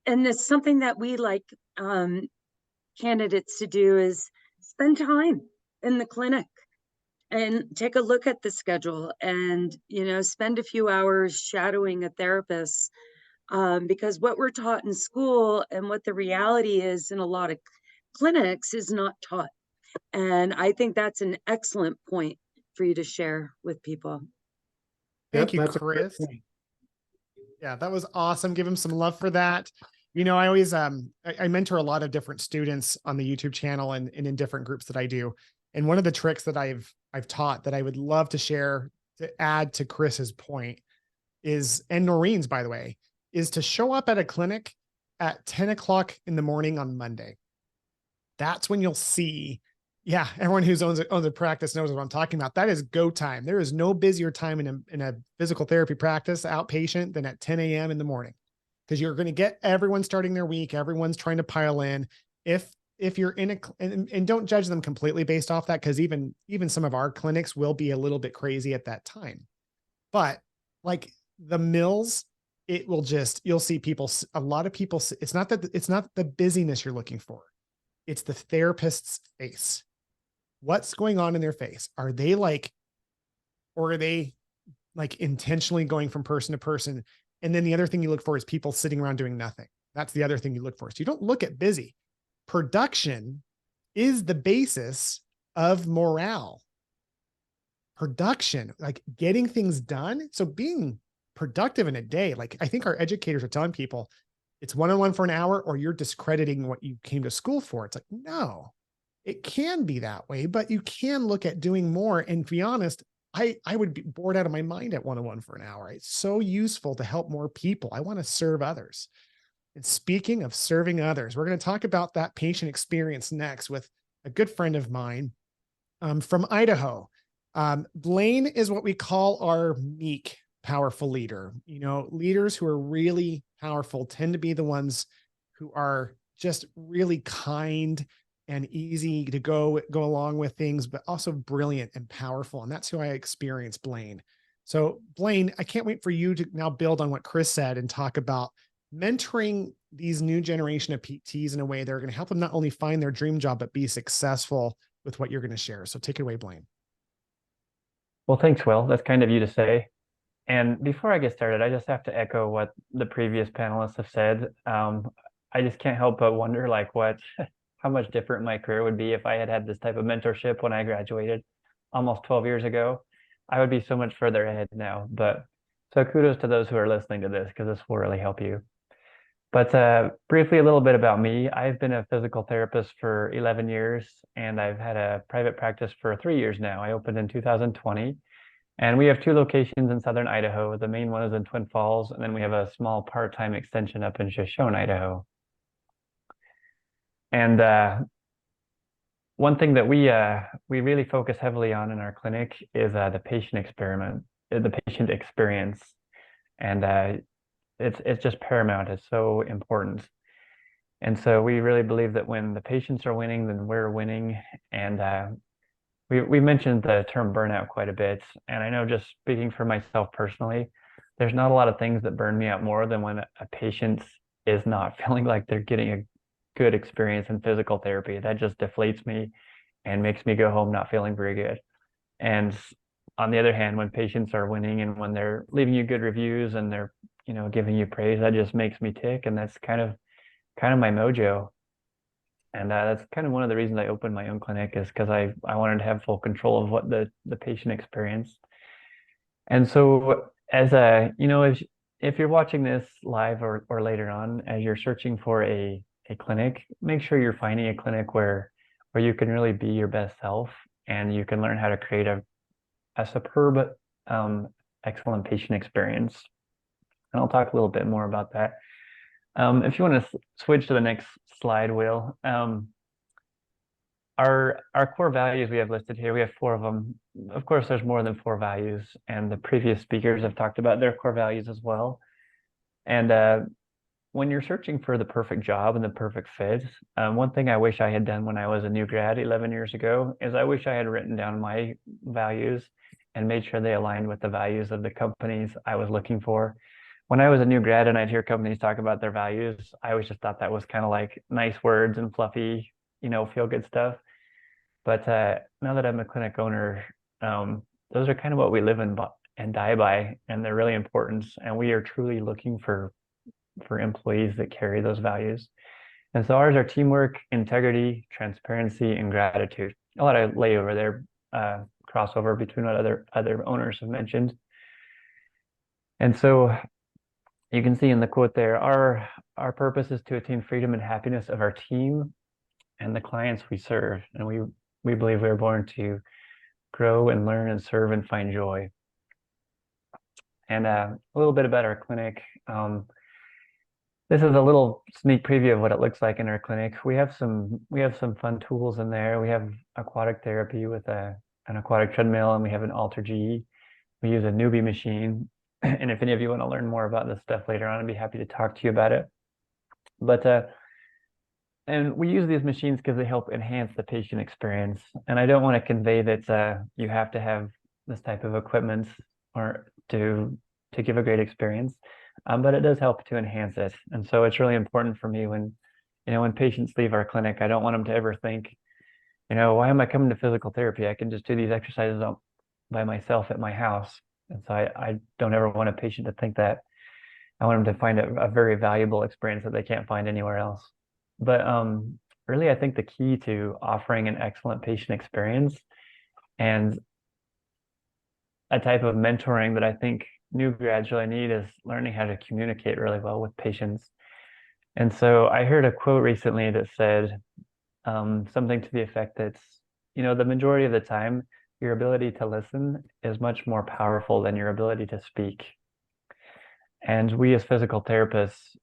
and it's something that we like candidates to do, is spend time in the clinic and take a look at the schedule and, spend a few hours shadowing a therapist, because what we're taught in school and what the reality is in a lot of clinics is not taught. And I think that's an excellent point for you to share with people. Thank you, Chris. Yeah, that was awesome. Give him some love for that. I always, I mentor a lot of different students on the YouTube channel and in different groups that I do. And one of the tricks that I've taught that I would love to share to add to Chris's point is, and Noreen's, by the way, is to show up at a clinic at 10 o'clock in the morning on Monday. That's when you'll see, yeah, everyone who owns a practice knows what I'm talking about. That is go time. There is no busier time in a physical therapy practice, outpatient, than at 10 a.m. in the morning, because you're going to get everyone starting their week. Everyone's trying to pile in. If you're in and don't judge them completely based off that, because even some of our clinics will be a little bit crazy at that time. But like the mills, you'll see people, a lot of people, it's not the busyness you're looking for. It's the therapist's face. What's going on in their face? Or are they like intentionally going from person to person? And then the other thing you look for is people sitting around doing nothing. That's the other thing you look for. So you don't look at busy. Production is the basis of morale. Production, like getting things done. So being productive in a day, like I think our educators are telling people, it's one-on-one for an hour or you're discrediting what you came to school for. It's like, no, it can be that way, but you can look at doing more. And to be honest, I would be bored out of my mind at one-on-one for an hour. It's so useful to help more people. I want to serve others. And speaking of serving others, we're going to talk about that patient experience next with a good friend of mine from Idaho. Blaine is what we call our meek, powerful leader. Leaders who are really powerful tend to be the ones who are just really kind and easy to go along with things, but also brilliant and powerful. And that's who I experienced Blaine. So Blaine, I can't wait for you to now build on what Chris said and talk about mentoring these new generation of PTs in a way they're going to help them not only find their dream job, but be successful with what you're going to share. So take it away, Blaine. Well, thanks, Will. That's kind of you to say. And before I get started, I just have to echo what the previous panelists have said. I just can't help but wonder, how much different my career would be if I had this type of mentorship when I graduated almost 12 years ago. I would be so much further ahead now. But so kudos to those who are listening to this, because this will really help you. But briefly, a little bit about me. I've been a physical therapist for 11 years, and I've had a private practice for 3 years now. I opened in 2020, and we have 2 locations in southern Idaho. The main one is in Twin Falls, and then we have a small part-time extension up in Shoshone, Idaho. And one thing that we really focus heavily on in our clinic is the patient experience, and it's just paramount. It's so important. And so we really believe that when the patients are winning, then we're winning. And we mentioned the term burnout quite a bit. And I know, just speaking for myself personally, there's not a lot of things that burn me out more than when a patient is not feeling like they're getting a good experience in physical therapy. That just deflates me and makes me go home not feeling very good. And on the other hand, when patients are winning and when they're leaving you good reviews and they're, giving you praise, that just makes me tick. And that's kind of my mojo. And that's kind of one of the reasons I opened my own clinic, is because I wanted to have full control of what the patient experienced. And so, as if you're watching this live or later on, as you're searching for a clinic, make sure you're finding a clinic where you can really be your best self, and you can learn how to create a superb, excellent patient experience. And I'll talk a little bit more about that. If you want to switch to the next slide, Will. Our core values we have listed here, we have 4 of them. Of course, there's more than 4 values, and the previous speakers have talked about their core values as well. And when you're searching for the perfect job and the perfect fit, one thing I wish I had done when I was a new grad 11 years ago is I wish I had written down my values and made sure they aligned with the values of the companies I was looking for. When I was a new grad and I'd hear companies talk about their values, I always just thought that was kind of like nice words and fluffy, feel good stuff. But now that I'm a clinic owner, those are kind of what we live in and die by, and they're really important. And we are truly looking for employees that carry those values. And so ours are teamwork, integrity, transparency, and gratitude. A lot of layover there, crossover between what other owners have mentioned. And so you can see in the quote there, our purpose is to attain freedom and happiness of our team and the clients we serve. And we believe we are born to grow and learn and serve and find joy. And a little bit about our clinic. This is a little sneak preview of what it looks like in our clinic. We have some fun tools in there. We have aquatic therapy with an aquatic treadmill, and we have an AlterG. We use a newbie machine. And if any of you want to learn more about this stuff later on, I'd be happy to talk to you about it. But and we use these machines because they help enhance the patient experience. And I don't want to convey that you have to have this type of equipment or to give a great experience, but it does help to enhance it. And so it's really important for me when patients leave our clinic, I don't want them to ever think, why am I coming to physical therapy? I can just do these exercises by myself at my house. And so I don't ever want a patient to think that. I want them to find a very valuable experience that they can't find anywhere else. But really, I think the key to offering an excellent patient experience and a type of mentoring that I think new grads really need is learning how to communicate really well with patients. And so I heard a quote recently that said something to the effect that, the majority of the time, your ability to listen is much more powerful than your ability to speak. And we as physical therapists,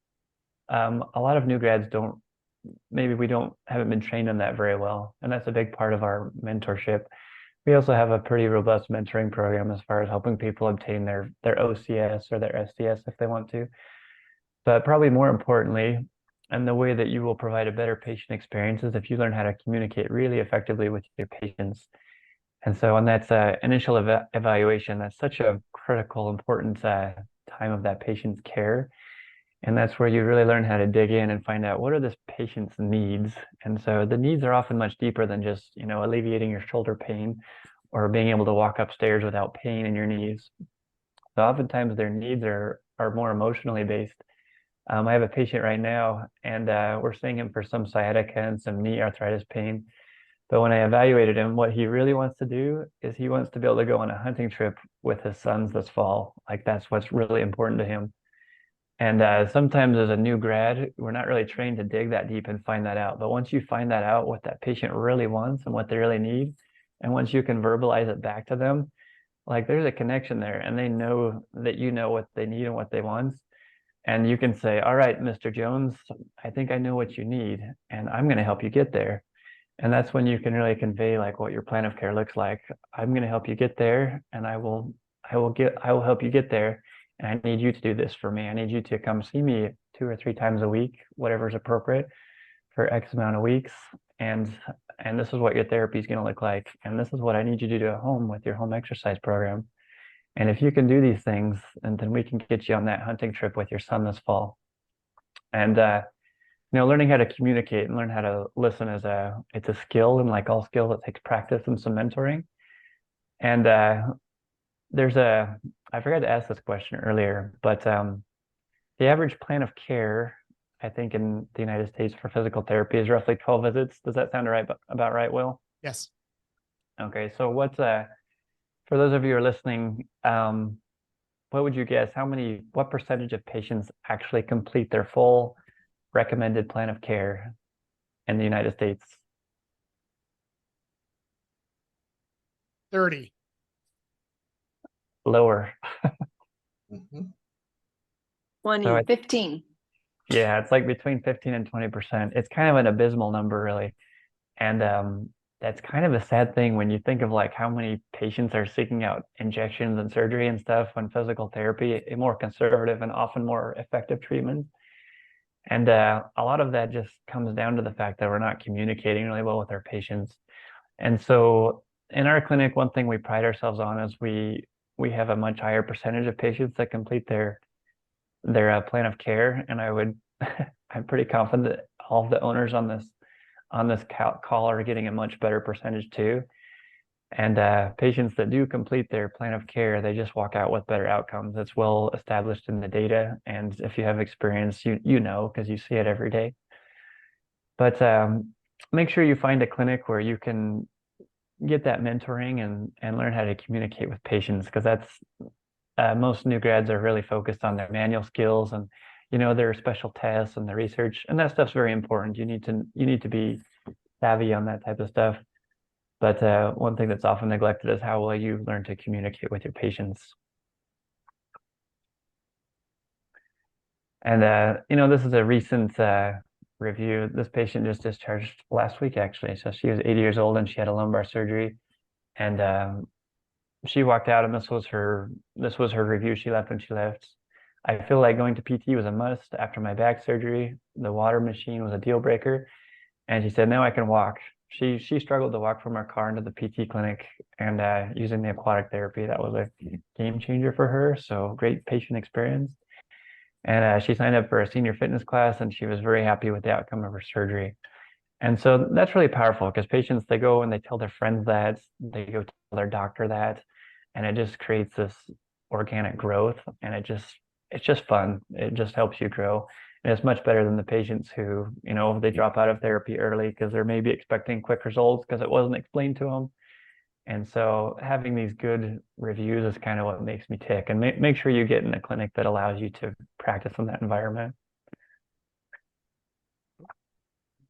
a lot of new grads haven't been trained on that very well. And that's a big part of our mentorship. We also have a pretty robust mentoring program as far as helping people obtain their OCS or their SDS if they want to. But probably more importantly, and the way that you will provide a better patient experience is if you learn how to communicate really effectively with your patients. And so, and that's initial evaluation. That's such a critical, important time of that patient's care. And that's where you really learn how to dig in and find out what are this patient's needs. And so the needs are often much deeper than just, alleviating your shoulder pain or being able to walk upstairs without pain in your knees. So oftentimes their needs are more emotionally based. I have a patient right now, and we're seeing him for some sciatica and some knee arthritis pain. But when I evaluated him, what he really wants to do is he wants to be able to go on a hunting trip with his sons this fall. Like, that's what's really important to him. And sometimes as a new grad, we're not really trained to dig that deep and find that out. But once you find that out, what that patient really wants and what they really need, and once you can verbalize it back to them, like, there's a connection there, and they know that you know what they need and what they want. And you can say, all right, Mr. Jones, I think I know what you need, and I'm going to help you get there. And that's when you can really convey like what your plan of care looks like. I'm going to help you get there, and I will help you get there. And I need you to do this for me. I need you to come see me 2 or 3 times a week, whatever is appropriate for X amount of weeks. And this is what your therapy is going to look like. And this is what I need you to do at home with your home exercise program. And if you can do these things, and then we can get you on that hunting trip with your son this fall. And learning how to communicate and learn how to listen it's a skill, and like all skills, it takes practice and some mentoring. And I forgot to ask this question earlier, but the average plan of care, I think in the United States for physical therapy is roughly 12 visits. Does that sound about right, Will? Yes. Okay, so what's for those of you who are listening, what would you guess? What percentage of patients actually complete their full recommended plan of care in the United States? 30. Lower. 20. So 15. yeah, it's like between 15 and 20%. It's kind of an abysmal number, really. And that's kind of a sad thing when you think of like how many patients are seeking out injections and surgery and stuff when physical therapy, a more conservative and often more effective treatment. And a lot of that just comes down to the fact that we're not communicating really well with our patients. And so in our clinic, one thing we pride ourselves on is we have a much higher percentage of patients that complete their plan of care. And I'm pretty confident that all of the owners on this call are getting a much better percentage too. And patients that do complete their plan of care, they just walk out with better outcomes. It's well established in the data. And if you have experience, you know, because you see it every day. But make sure you find a clinic where you can get that mentoring and learn how to communicate with patients, because that's most new grads are really focused on their manual skills and their special tests and the research, and that stuff's very important. You need to be savvy on that type of stuff. But one thing that's often neglected is how well you learn to communicate with your patients. And this is a recent review. This patient just discharged last week, actually. So she was 80 years old and she had a lumbar surgery, and she walked out, and this was her review. She left when she left. I feel like going to PT was a must after my back surgery. The water machine was a deal breaker. And she said, now I can walk. She struggled to walk from her car into the PT clinic, and using the aquatic therapy, that was a game changer for her. So great patient experience. And she signed up for a senior fitness class, and she was very happy with the outcome of her surgery. And so that's really powerful, because patients, they go and they tell their friends that, they go tell their doctor that, and it just creates this organic growth, and it's just fun. It just helps you grow. And it's much better than the patients who, they drop out of therapy early because they're maybe expecting quick results because it wasn't explained to them. And so having these good reviews is kind of what makes me tick. And make sure you get in a clinic that allows you to practice in that environment.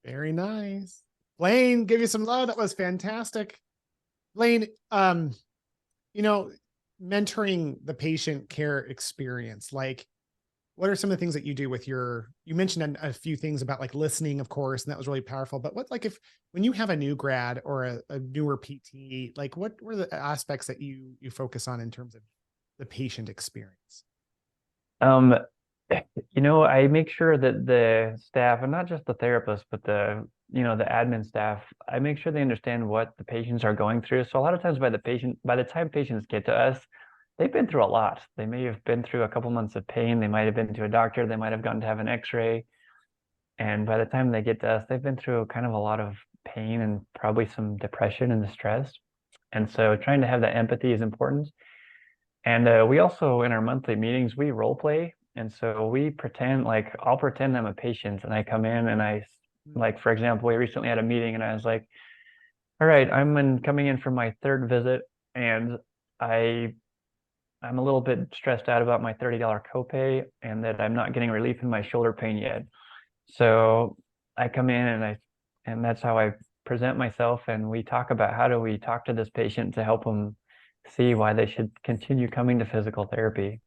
Very nice. Blaine, give you some love. That was fantastic. Blaine, mentoring the patient care experience, like, what are some of the things that you do with you mentioned a few things about like listening, of course, and that was really powerful, but when you have a new grad or a newer PT, like what were the aspects that you focus on in terms of the patient experience? I make sure that the staff, and not just the therapist, but the admin staff, I make sure they understand what the patients are going through. So a lot of times by the time patients get to us, they've been through a lot. They may have been through a couple months of pain. They might have been to a doctor. They might have gone to have an x-ray. And by the time they get to us, they've been through kind of a lot of pain and probably some depression and distress. And so trying to have that empathy is important. And we also, in our monthly meetings, we role play. And so we pretend, I'll pretend I'm a patient, and I come in and for example, we recently had a meeting and I was like, all right, coming in for my third visit, and I'm a little bit stressed out about my $30 copay and that I'm not getting relief in my shoulder pain yet. So I come in and that's how I present myself, and we talk about how do we talk to this patient to help them see why they should continue coming to physical therapy.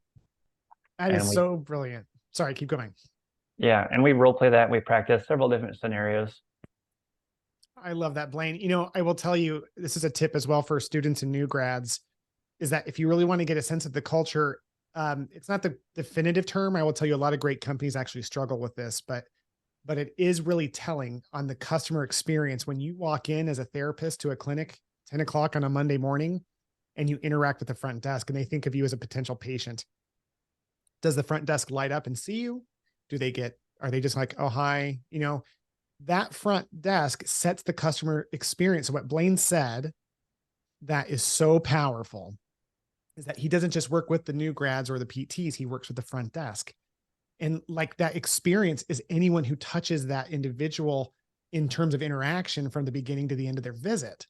That is so brilliant. Sorry, keep going. Yeah, and we role play that. We practice several different scenarios. I love that, Blaine. You know, I will tell you, this is a tip as well for students and new grads, is that if you really want to get a sense of the culture, it's not the definitive term. I will tell you a lot of great companies actually struggle with this, but it is really telling on the customer experience when you walk in as a therapist to a clinic 10 o'clock on a Monday morning and you interact with the front desk and they think of you as a potential patient. Does the front desk light up and see you? Are they just like, oh, hi, you know, that front desk sets the customer experience. So what Blaine said that is so powerful is that he doesn't just work with the new grads or the PTs, he works with the front desk. And like that experience is anyone who touches that individual in terms of interaction from the beginning to the end of their visit.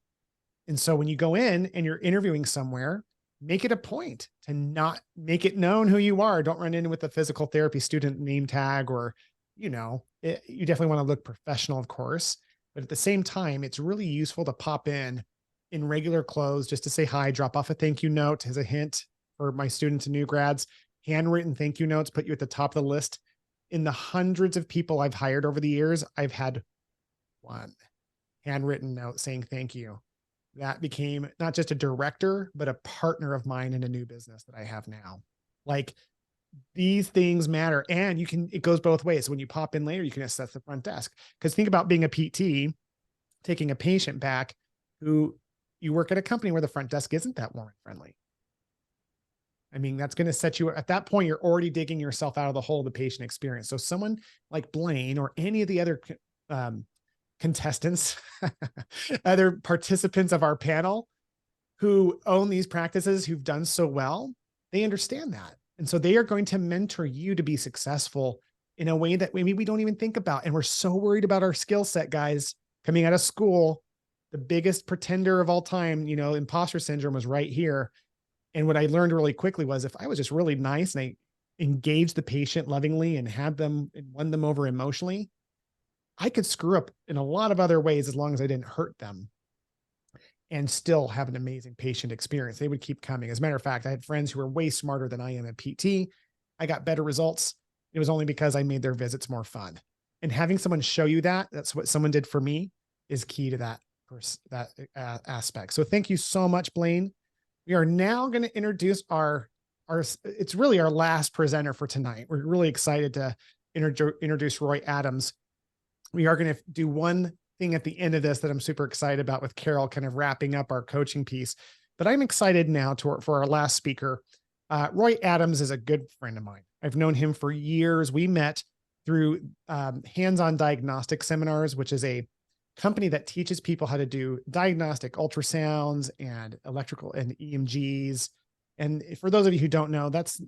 And so when you go in and you're interviewing somewhere, make it a point to not make it known who you are. Don't run in with a physical therapy student name tag or, you know, you definitely want to look professional, of course. But at the same time, it's really useful to pop in regular clothes just to say hi, drop off a thank you note as a hint for my students and new grads. Handwritten thank you notes put you at the top of the list. In the hundreds of people I've hired over the years, I've had one handwritten note saying thank you. That became not just a director, but a partner of mine in a new business that I have now. Like these things matter. And it goes both ways. When you pop in later, you can assess the front desk. Because think about being a PT, taking a patient back who you work at a company where the front desk isn't that warm and friendly. I mean, that's going to set you at that point, you're already digging yourself out of the hole of the patient experience. So someone like Blaine or any of the other contestants, other participants of our panel who own these practices, who've done so well, they understand that. And so they are going to mentor you to be successful in a way that maybe we don't even think about. And we're so worried about our skill set, guys, coming out of school. The biggest pretender of all time, you know, imposter syndrome was right here. And what I learned really quickly was if I was just really nice and I engaged the patient lovingly and had them and won them over emotionally, I could screw up in a lot of other ways as long as I didn't hurt them and still have an amazing patient experience. They would keep coming. As a matter of fact, I had friends who were way smarter than I am at PT. I got better results. It was only because I made their visits more fun. And having someone show you that's what someone did for me, is key to that aspect. So thank you so much, Blaine. We are now going to introduce it's really our last presenter for tonight. We're really excited to introduce Roy Adams. We are going to do one thing at the end of this that I'm super excited about with Carol kind of wrapping up our coaching piece. But I'm excited now for our last speaker. Roy Adams is a good friend of mine. I've known him for years. We met through hands-on diagnostic seminars, which is a company that teaches people how to do diagnostic ultrasounds and electrical and EMGs. And for those of you who don't know, that's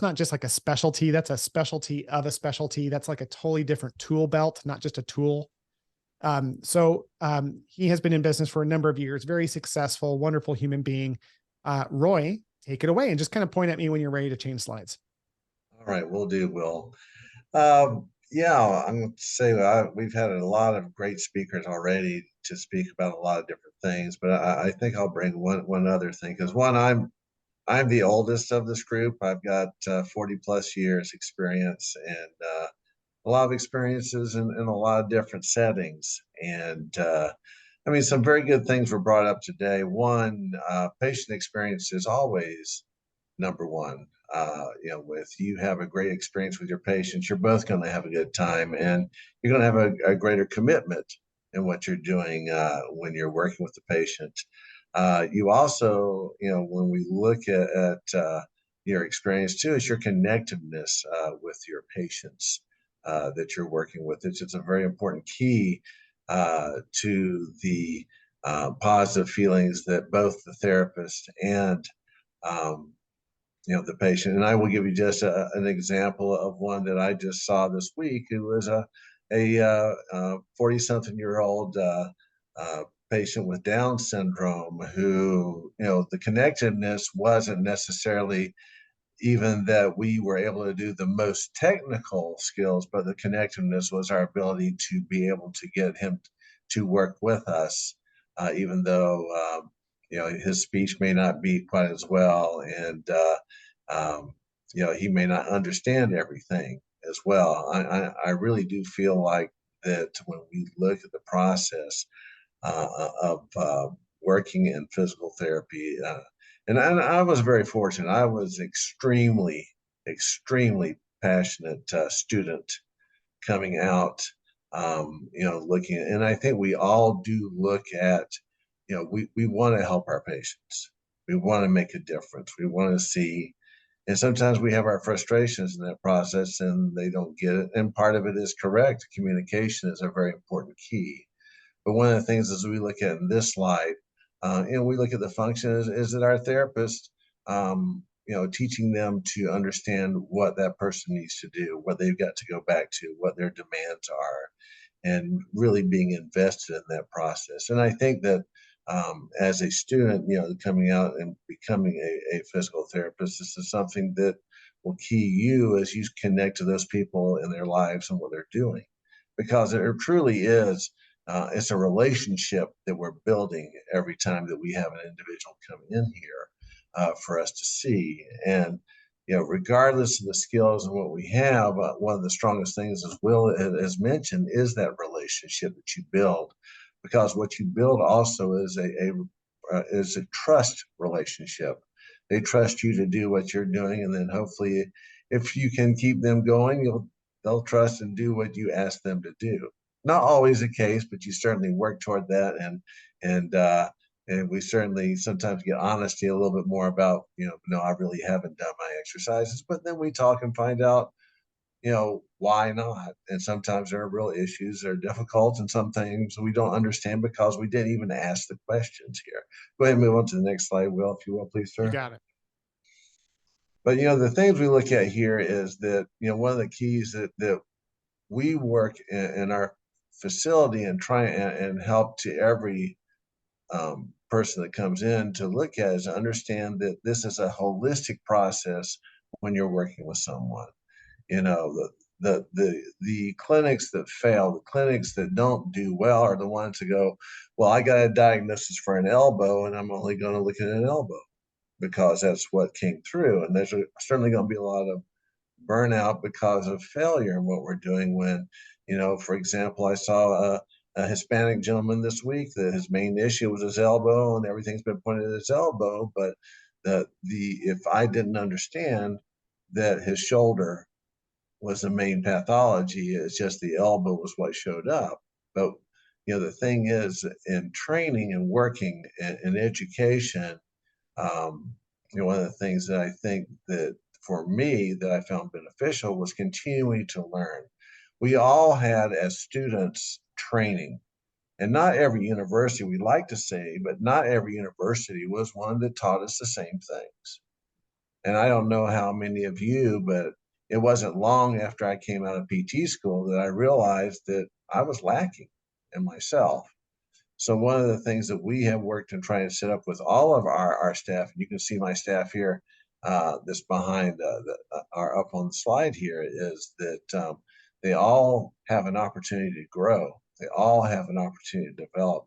not just like a specialty. That's a specialty of a specialty. That's like a totally different tool belt, not just a tool. He has been in business for a number of years, very successful, wonderful human being. Roy, take it away and just kind of point at me when you're ready to change slides. All right, we'll do, Will. Yeah, I'm going to say we've had a lot of great speakers already to speak about a lot of different things, but I think I'll bring one other thing, because I'm the oldest of this group. I've got 40 plus years experience and a lot of experiences in a lot of different settings. And I mean, some very good things were brought up today. One, patient experience is always number one. With you have a great experience with your patients, you're both going to have a good time, and you're going to have a greater commitment in what you're doing when you're working with the patient. You also, when we look at your experience too, is your connectiveness with your patients that you're working with. It's a very important key to the positive feelings that both the therapist and the patient. And I will give you just an example of one that I just saw this week. It was a 40-something-year-old patient with Down syndrome who, the connectiveness wasn't necessarily even that we were able to do the most technical skills, but the connectiveness was our ability to be able to get him to work with us, even though his speech may not be quite as well, and he may not understand everything as well. I really do feel like that when we look at the process, working in physical therapy. And I was very fortunate. I was extremely passionate student coming out, looking at, and I think we all do look at, we want to help our patients. We want to make a difference. We want to see, and sometimes we have our frustrations in that process and they don't get it. And part of it is correct. Communication is a very important key. But one of the things as we look at in this slide, and we look at the function is that our therapist, teaching them to understand what that person needs to do, what they've got to go back to, what their demands are, and really being invested in that process. And I think that as a student, coming out and becoming a physical therapist, this is something that will key you as you connect to those people in their lives and what they're doing, because it truly is. It's a relationship that we're building every time that we have an individual come in here for us to see. And regardless of the skills and what we have, one of the strongest things, as Will has mentioned, is that relationship that you build, because what you build also is a trust relationship. They trust you to do what you're doing, and then hopefully, if you can keep them going, they'll trust and do what you ask them to do. Not always the case, but you certainly work toward that, and we certainly sometimes get honesty a little bit more about, no, I really haven't done my exercises, but then we talk and find out, why not? And sometimes there are real issues that are difficult, and some things we don't understand because we didn't even ask the questions here. Go ahead and move on to the next slide, Will, if you will, please, sir. You got it. But, the things we look at here is that, one of the keys that we work in our facility and try and help to every person that comes in to look at is to understand that this is a holistic process when you're working with someone. The clinics that fail, the clinics that don't do well are the ones that go, well, I got a diagnosis for an elbow and I'm only going to look at an elbow because that's what came through. And there's certainly going to be a lot of burnout because of failure in what we're doing when, for example, I saw a Hispanic gentleman this week that his main issue was his elbow and everything's been pointed at his elbow. But if I didn't understand that his shoulder was the main pathology, it's just the elbow was what showed up. But, the thing is, in training and working in education, one of the things that I think that for me that I found beneficial was continuing to learn. We all had, as students, training. And not every university, we like to say, but not every university was one that taught us the same things. And I don't know how many of you, but it wasn't long after I came out of PT school that I realized that I was lacking in myself. So one of the things that we have worked and trying to set up with all of our staff, and you can see my staff here, that's behind are up on the slide here, is that they all have an opportunity to grow. They all have an opportunity to develop.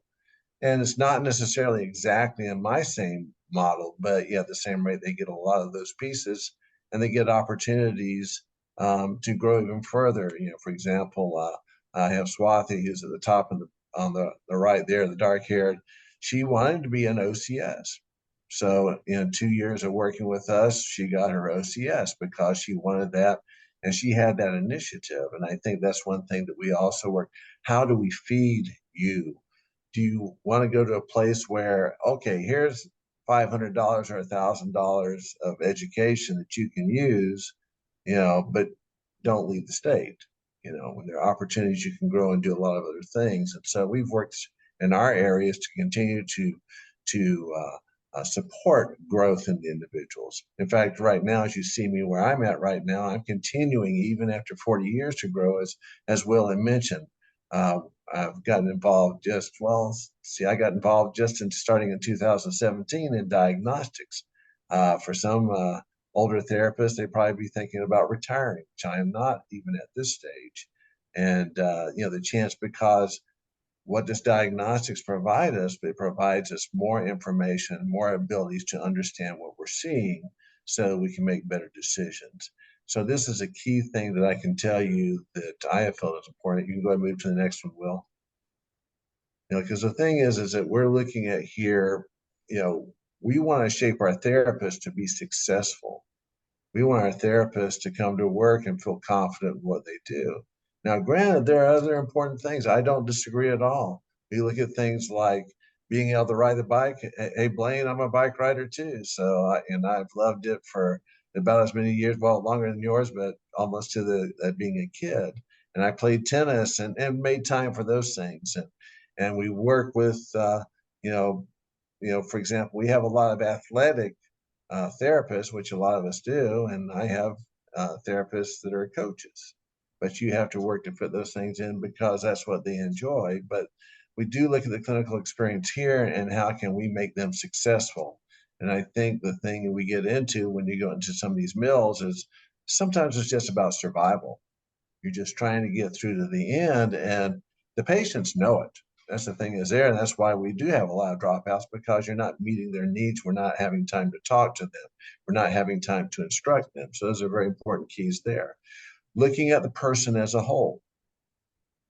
And it's not necessarily exactly in my same model, but yeah, at the same rate, they get a lot of those pieces and they get opportunities to grow even further. For example, I have Swathi, who's at the top of on the right there, the dark haired. She wanted to be an OCS. So in 2 years of working with us, she got her OCS because she wanted that and she had that initiative. And I think that's one thing that we also work. How do we feed you? Do you want to go to a place where, okay, here's $500 or $1,000 of education that you can use, but don't leave the state, when there are opportunities you can grow and do a lot of other things. And so we've worked in our areas to continue to support growth in the individuals. In fact, right now, as you see me where I'm at right now, I'm continuing even after 40 years to grow, as Will had mentioned. I've gotten involved I got involved just in starting in 2017 in diagnostics. For some older therapists, they'd probably be thinking about retiring, which I am not even at this stage. And, the chance, because what does diagnostics provide us? It provides us more information, more abilities to understand what we're seeing so we can make better decisions. So this is a key thing that I can tell you that I have felt is important. You can go ahead and move to the next one, Will. because the thing is that we're looking at here, we want to shape our therapists to be successful. We want our therapists to come to work and feel confident in what they do. Now, granted, there are other important things. I don't disagree at all. We look at things like being able to ride the bike. Hey, Blaine, I'm a bike rider too. And I've loved it for about as many years, well, longer than yours, but almost to being a kid. And I played tennis and made time for those things. And we work with, you know, for example, we have a lot of athletic therapists, which a lot of us do, and I have therapists that are coaches. But you have to work to put those things in because that's what they enjoy. But we do look at the clinical experience here and how can we make them successful. And I think the thing we get into when you go into some of these mills is sometimes it's just about survival. You're just trying to get through to the end, and the patients know it. That's the thing is there, and that's why we do have a lot of dropouts, because you're not meeting their needs. We're not having time to talk to them. We're not having time to instruct them. So those are very important keys there. Looking at the person as a whole,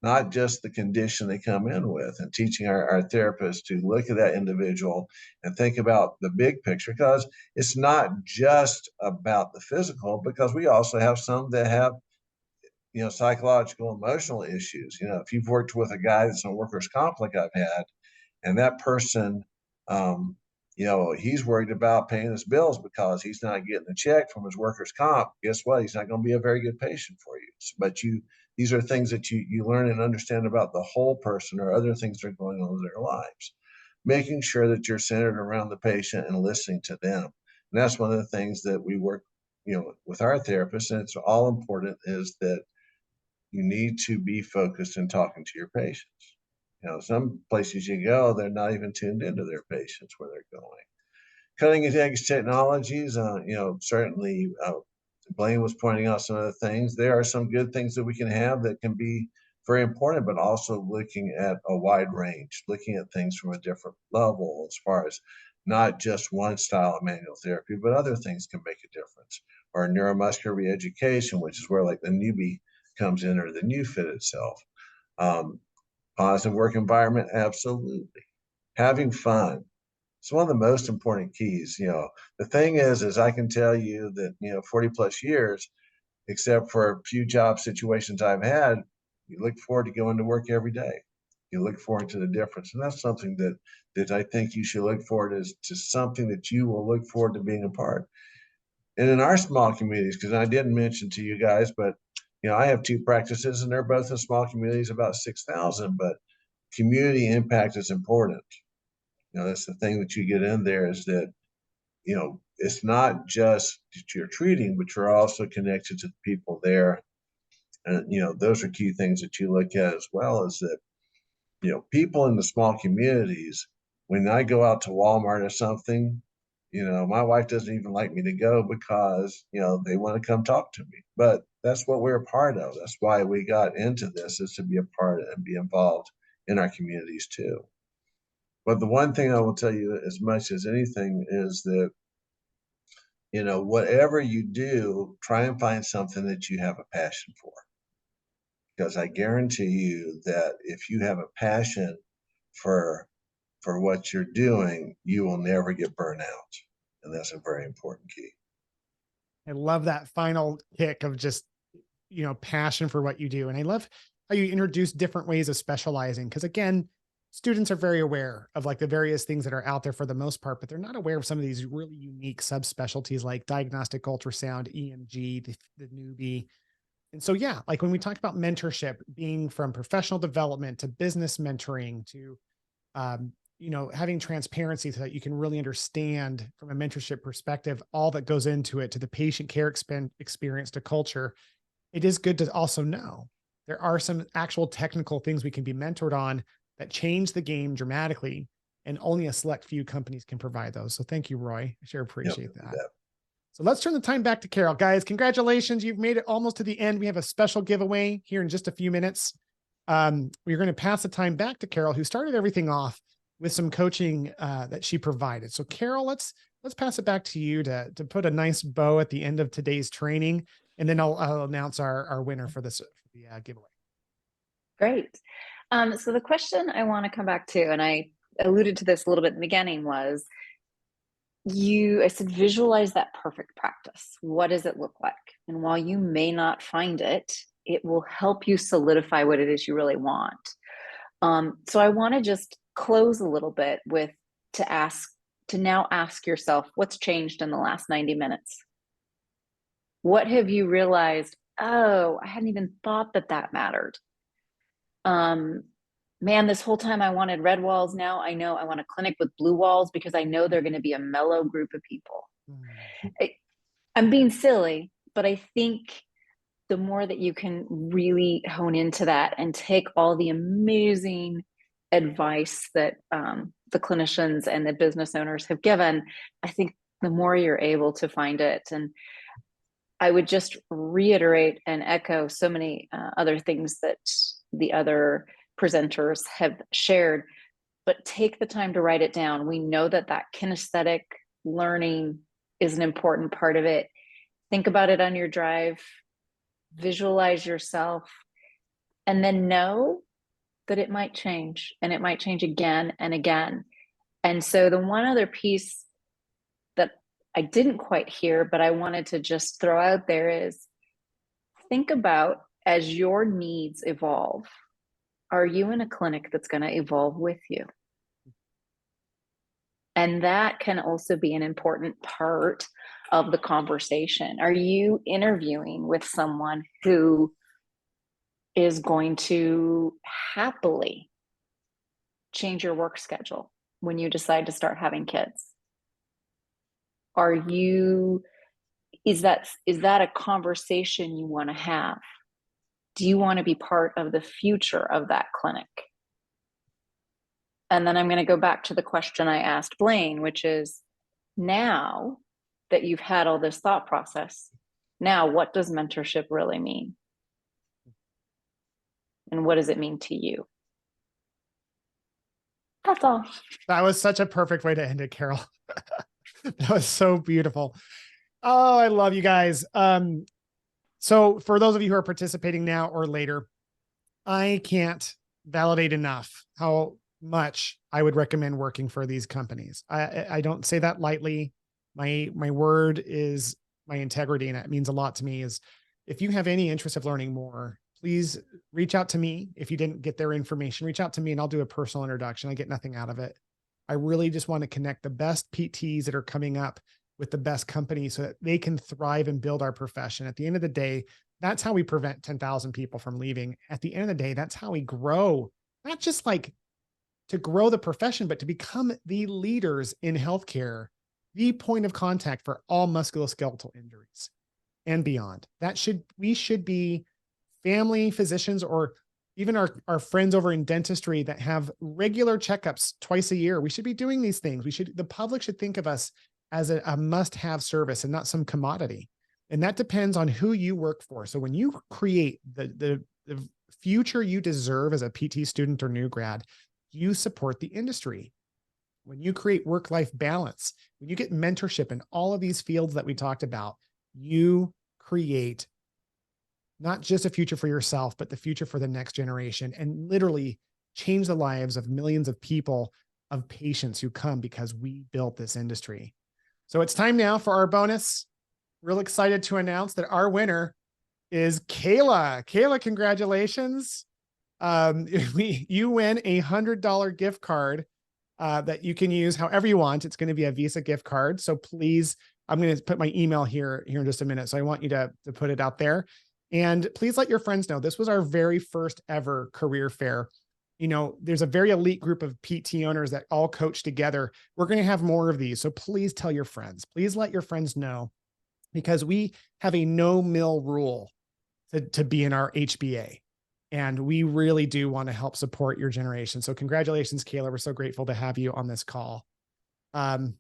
not just the condition they come in with, and teaching our therapists to look at that individual and think about the big picture, because it's not just about the physical, because we also have some that have psychological, emotional issues. If you've worked with a guy that's on workers' comp like I've had, and that person, he's worried about paying his bills because he's not getting a check from his workers' comp. Guess what? He's not going to be a very good patient for you. But these are things that you learn and understand about the whole person, or other things that are going on in their lives. Making sure that you're centered around the patient and listening to them. And that's one of the things that we work, with our therapists, and it's all important, is that you need to be focused in talking to your patients. Some places you go, they're not even tuned into their patients where they're going. Cutting edge technologies, certainly Blaine was pointing out some of the things. There are some good things that we can have that can be very important, but also looking at a wide range, looking at things from a different level, as far as not just one style of manual therapy, but other things can make a difference. Or neuromuscular reeducation, which is where like the newbie comes in, or the new fit itself. Positive work environment, absolutely. Having fun. It's one of the most important keys. The thing is I can tell you that, 40 plus years, except for a few job situations I've had, you look forward to going to work every day. You look forward to the difference. And that's something that I think you should look forward to something that you will look forward to being a part. And in our small communities, because I didn't mention to you guys, but I have 2 practices, and they're both in small communities, about 6,000, but community impact is important. That's the thing that you get in there, is that, it's not just that you're treating, but you're also connected to the people there. And, those are key things that you look at as well, is that, people in the small communities, when I go out to Walmart or something, my wife doesn't even like me to go because, they want to come talk to me. But that's what we're a part of. That's why we got into this, is to be a part and be involved in our communities too. But the one thing I will tell you as much as anything is that, whatever you do, try and find something that you have a passion for. Because I guarantee you that if you have a passion for what you're doing, you will never get burnt out. And that's a very important key. I love that final kick of just, passion for what you do. And I love how you introduce different ways of specializing. Because again, students are very aware of like the various things that are out there for the most part, but they're not aware of some of these really unique subspecialties like diagnostic ultrasound, EMG, the newbie. And so, yeah, like when we talk about mentorship, being from professional development to business mentoring to, having transparency so that you can really understand from a mentorship perspective, all that goes into it, to the patient care experience, to culture, it is good to also know there are some actual technical things we can be mentored on that change the game dramatically, and only a select few companies can provide those. So thank you, Roy. I sure appreciate that. So let's turn the time back to Carol. Guys, congratulations. You've made it almost to the end. We have a special giveaway here in just a few minutes. We're going to pass the time back to Carol, who started everything off with some coaching that she provided. So Carol, let's pass it back to you to put a nice bow at the end of today's training. And then I'll announce our winner for the giveaway. Great. So the question I want to come back to, and I alluded to this a little bit in the beginning, was I said, visualize that perfect practice. What does it look like? And while you may not find it, it will help you solidify what it is you really want. So I want to just close a little bit with to now ask yourself, what's changed in the last 90 minutes? What have you realized? Oh, I hadn't even thought that mattered. Man, this whole time I wanted red walls. Now I know I want a clinic with blue walls because I know they're going to be a mellow group of people. I'm being silly, but I think the more that you can really hone into that and take all the amazing advice that the clinicians and the business owners have given, I think the more you're able to find it. And I would just reiterate and echo so many other things that the other presenters have shared, but take the time to write it down. We know that kinesthetic learning is an important part of it. Think about it on your drive, visualize yourself, and then know that it might change, and it might change again and again. And so the one other piece that I didn't quite hear, but I wanted to just throw out there is, think about, as your needs evolve, are you in a clinic that's going to evolve with you? And that can also be an important part of the conversation. Are you interviewing with someone who is going to happily change your work schedule when you decide to start having kids? Is that a conversation you want to have? Do you want to be part of the future of that clinic? And then I'm going to go back to the question I asked Blaine, which is, now that you've had all this thought process, now what does mentorship really mean? And what does it mean to you? That's all. That was such a perfect way to end it, Carol. That was so beautiful. Oh, I love you guys. So for those of you who are participating now or later, I can't validate enough how much I would recommend working for these companies. I don't say that lightly. My word is my integrity, and it means a lot to me. Is if you have any interest of learning more, please reach out to me. If you didn't get their information, reach out to me and I'll do a personal introduction. I get nothing out of it. I really just want to connect the best PTs that are coming up with the best companies so that they can thrive and build our profession. At the end of the day, that's how we prevent 10,000 people from leaving. At the end of the day, that's how we grow, not just like to grow the profession, but to become the leaders in healthcare, the point of contact for all musculoskeletal injuries and beyond. We should be family physicians, or even our friends over in dentistry that have regular checkups twice a year. We should be doing these things. The public should think of us as a must-have service and not some commodity. And that depends on who you work for. So when you create the future you deserve as a PT student or new grad, you support the industry. When you create work-life balance, when you get mentorship in all of these fields that we talked about, you create not just a future for yourself, but the future for the next generation, and literally change the lives of millions of people, of patients who come because we built this industry. So it's time now for our bonus. Real excited to announce that our winner is Kayla. Kayla, congratulations. You win $100 gift card that you can use however you want. It's going to be a Visa gift card. So please, I'm going to put my email here in just a minute. So I want you to put it out there. And please let your friends know, this was our very first ever career fair. You know, there's a very elite group of PT owners that all coach together. We're going to have more of these. So please tell your friends, please let your friends know, because we have a no mill rule to be in our HBA. And we really do want to help support your generation. So congratulations, Kayla. We're so grateful to have you on this call. So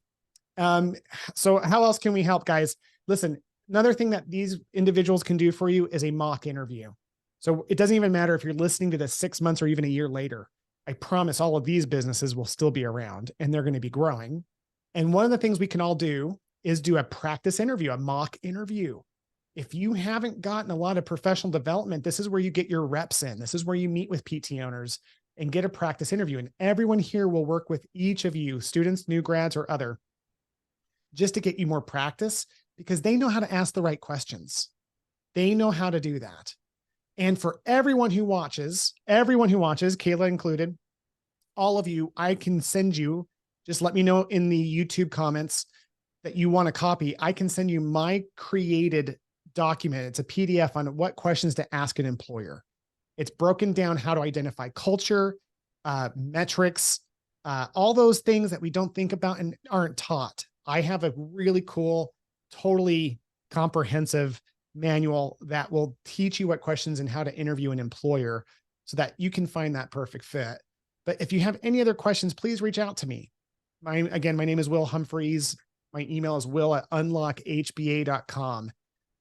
how else can we help, guys? Listen, another thing that these individuals can do for you is a mock interview. So it doesn't even matter if you're listening to this 6 months or even a year later. I promise all of these businesses will still be around and they're going to be growing. And one of the things we can all do is do a practice interview, a mock interview. If you haven't gotten a lot of professional development, this is where you get your reps in. This is where you meet with PT owners and get a practice interview. And everyone here will work with each of you, students, new grads, or other, just to get you more practice, because they know how to ask the right questions. They know how to do that. And for everyone who watches, Kayla included, all of you, I can send you, just let me know in the YouTube comments that you want a copy. I can send you my created document. It's a PDF on what questions to ask an employer. It's broken down how to identify culture, metrics, all those things that we don't think about and aren't taught. I have a really cool, totally comprehensive manual that will teach you what questions and how to interview an employer so that you can find that perfect fit. But if you have any other questions, please reach out to me. My name is Will Humphreys. My email is will@unlockhba.com.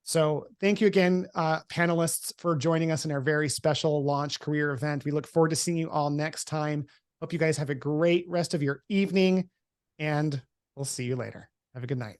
So thank you again, panelists, for joining us in our very special launch career event. We look forward to seeing you all next time. Hope you guys have a great rest of your evening, and we'll see you later. Have a good night.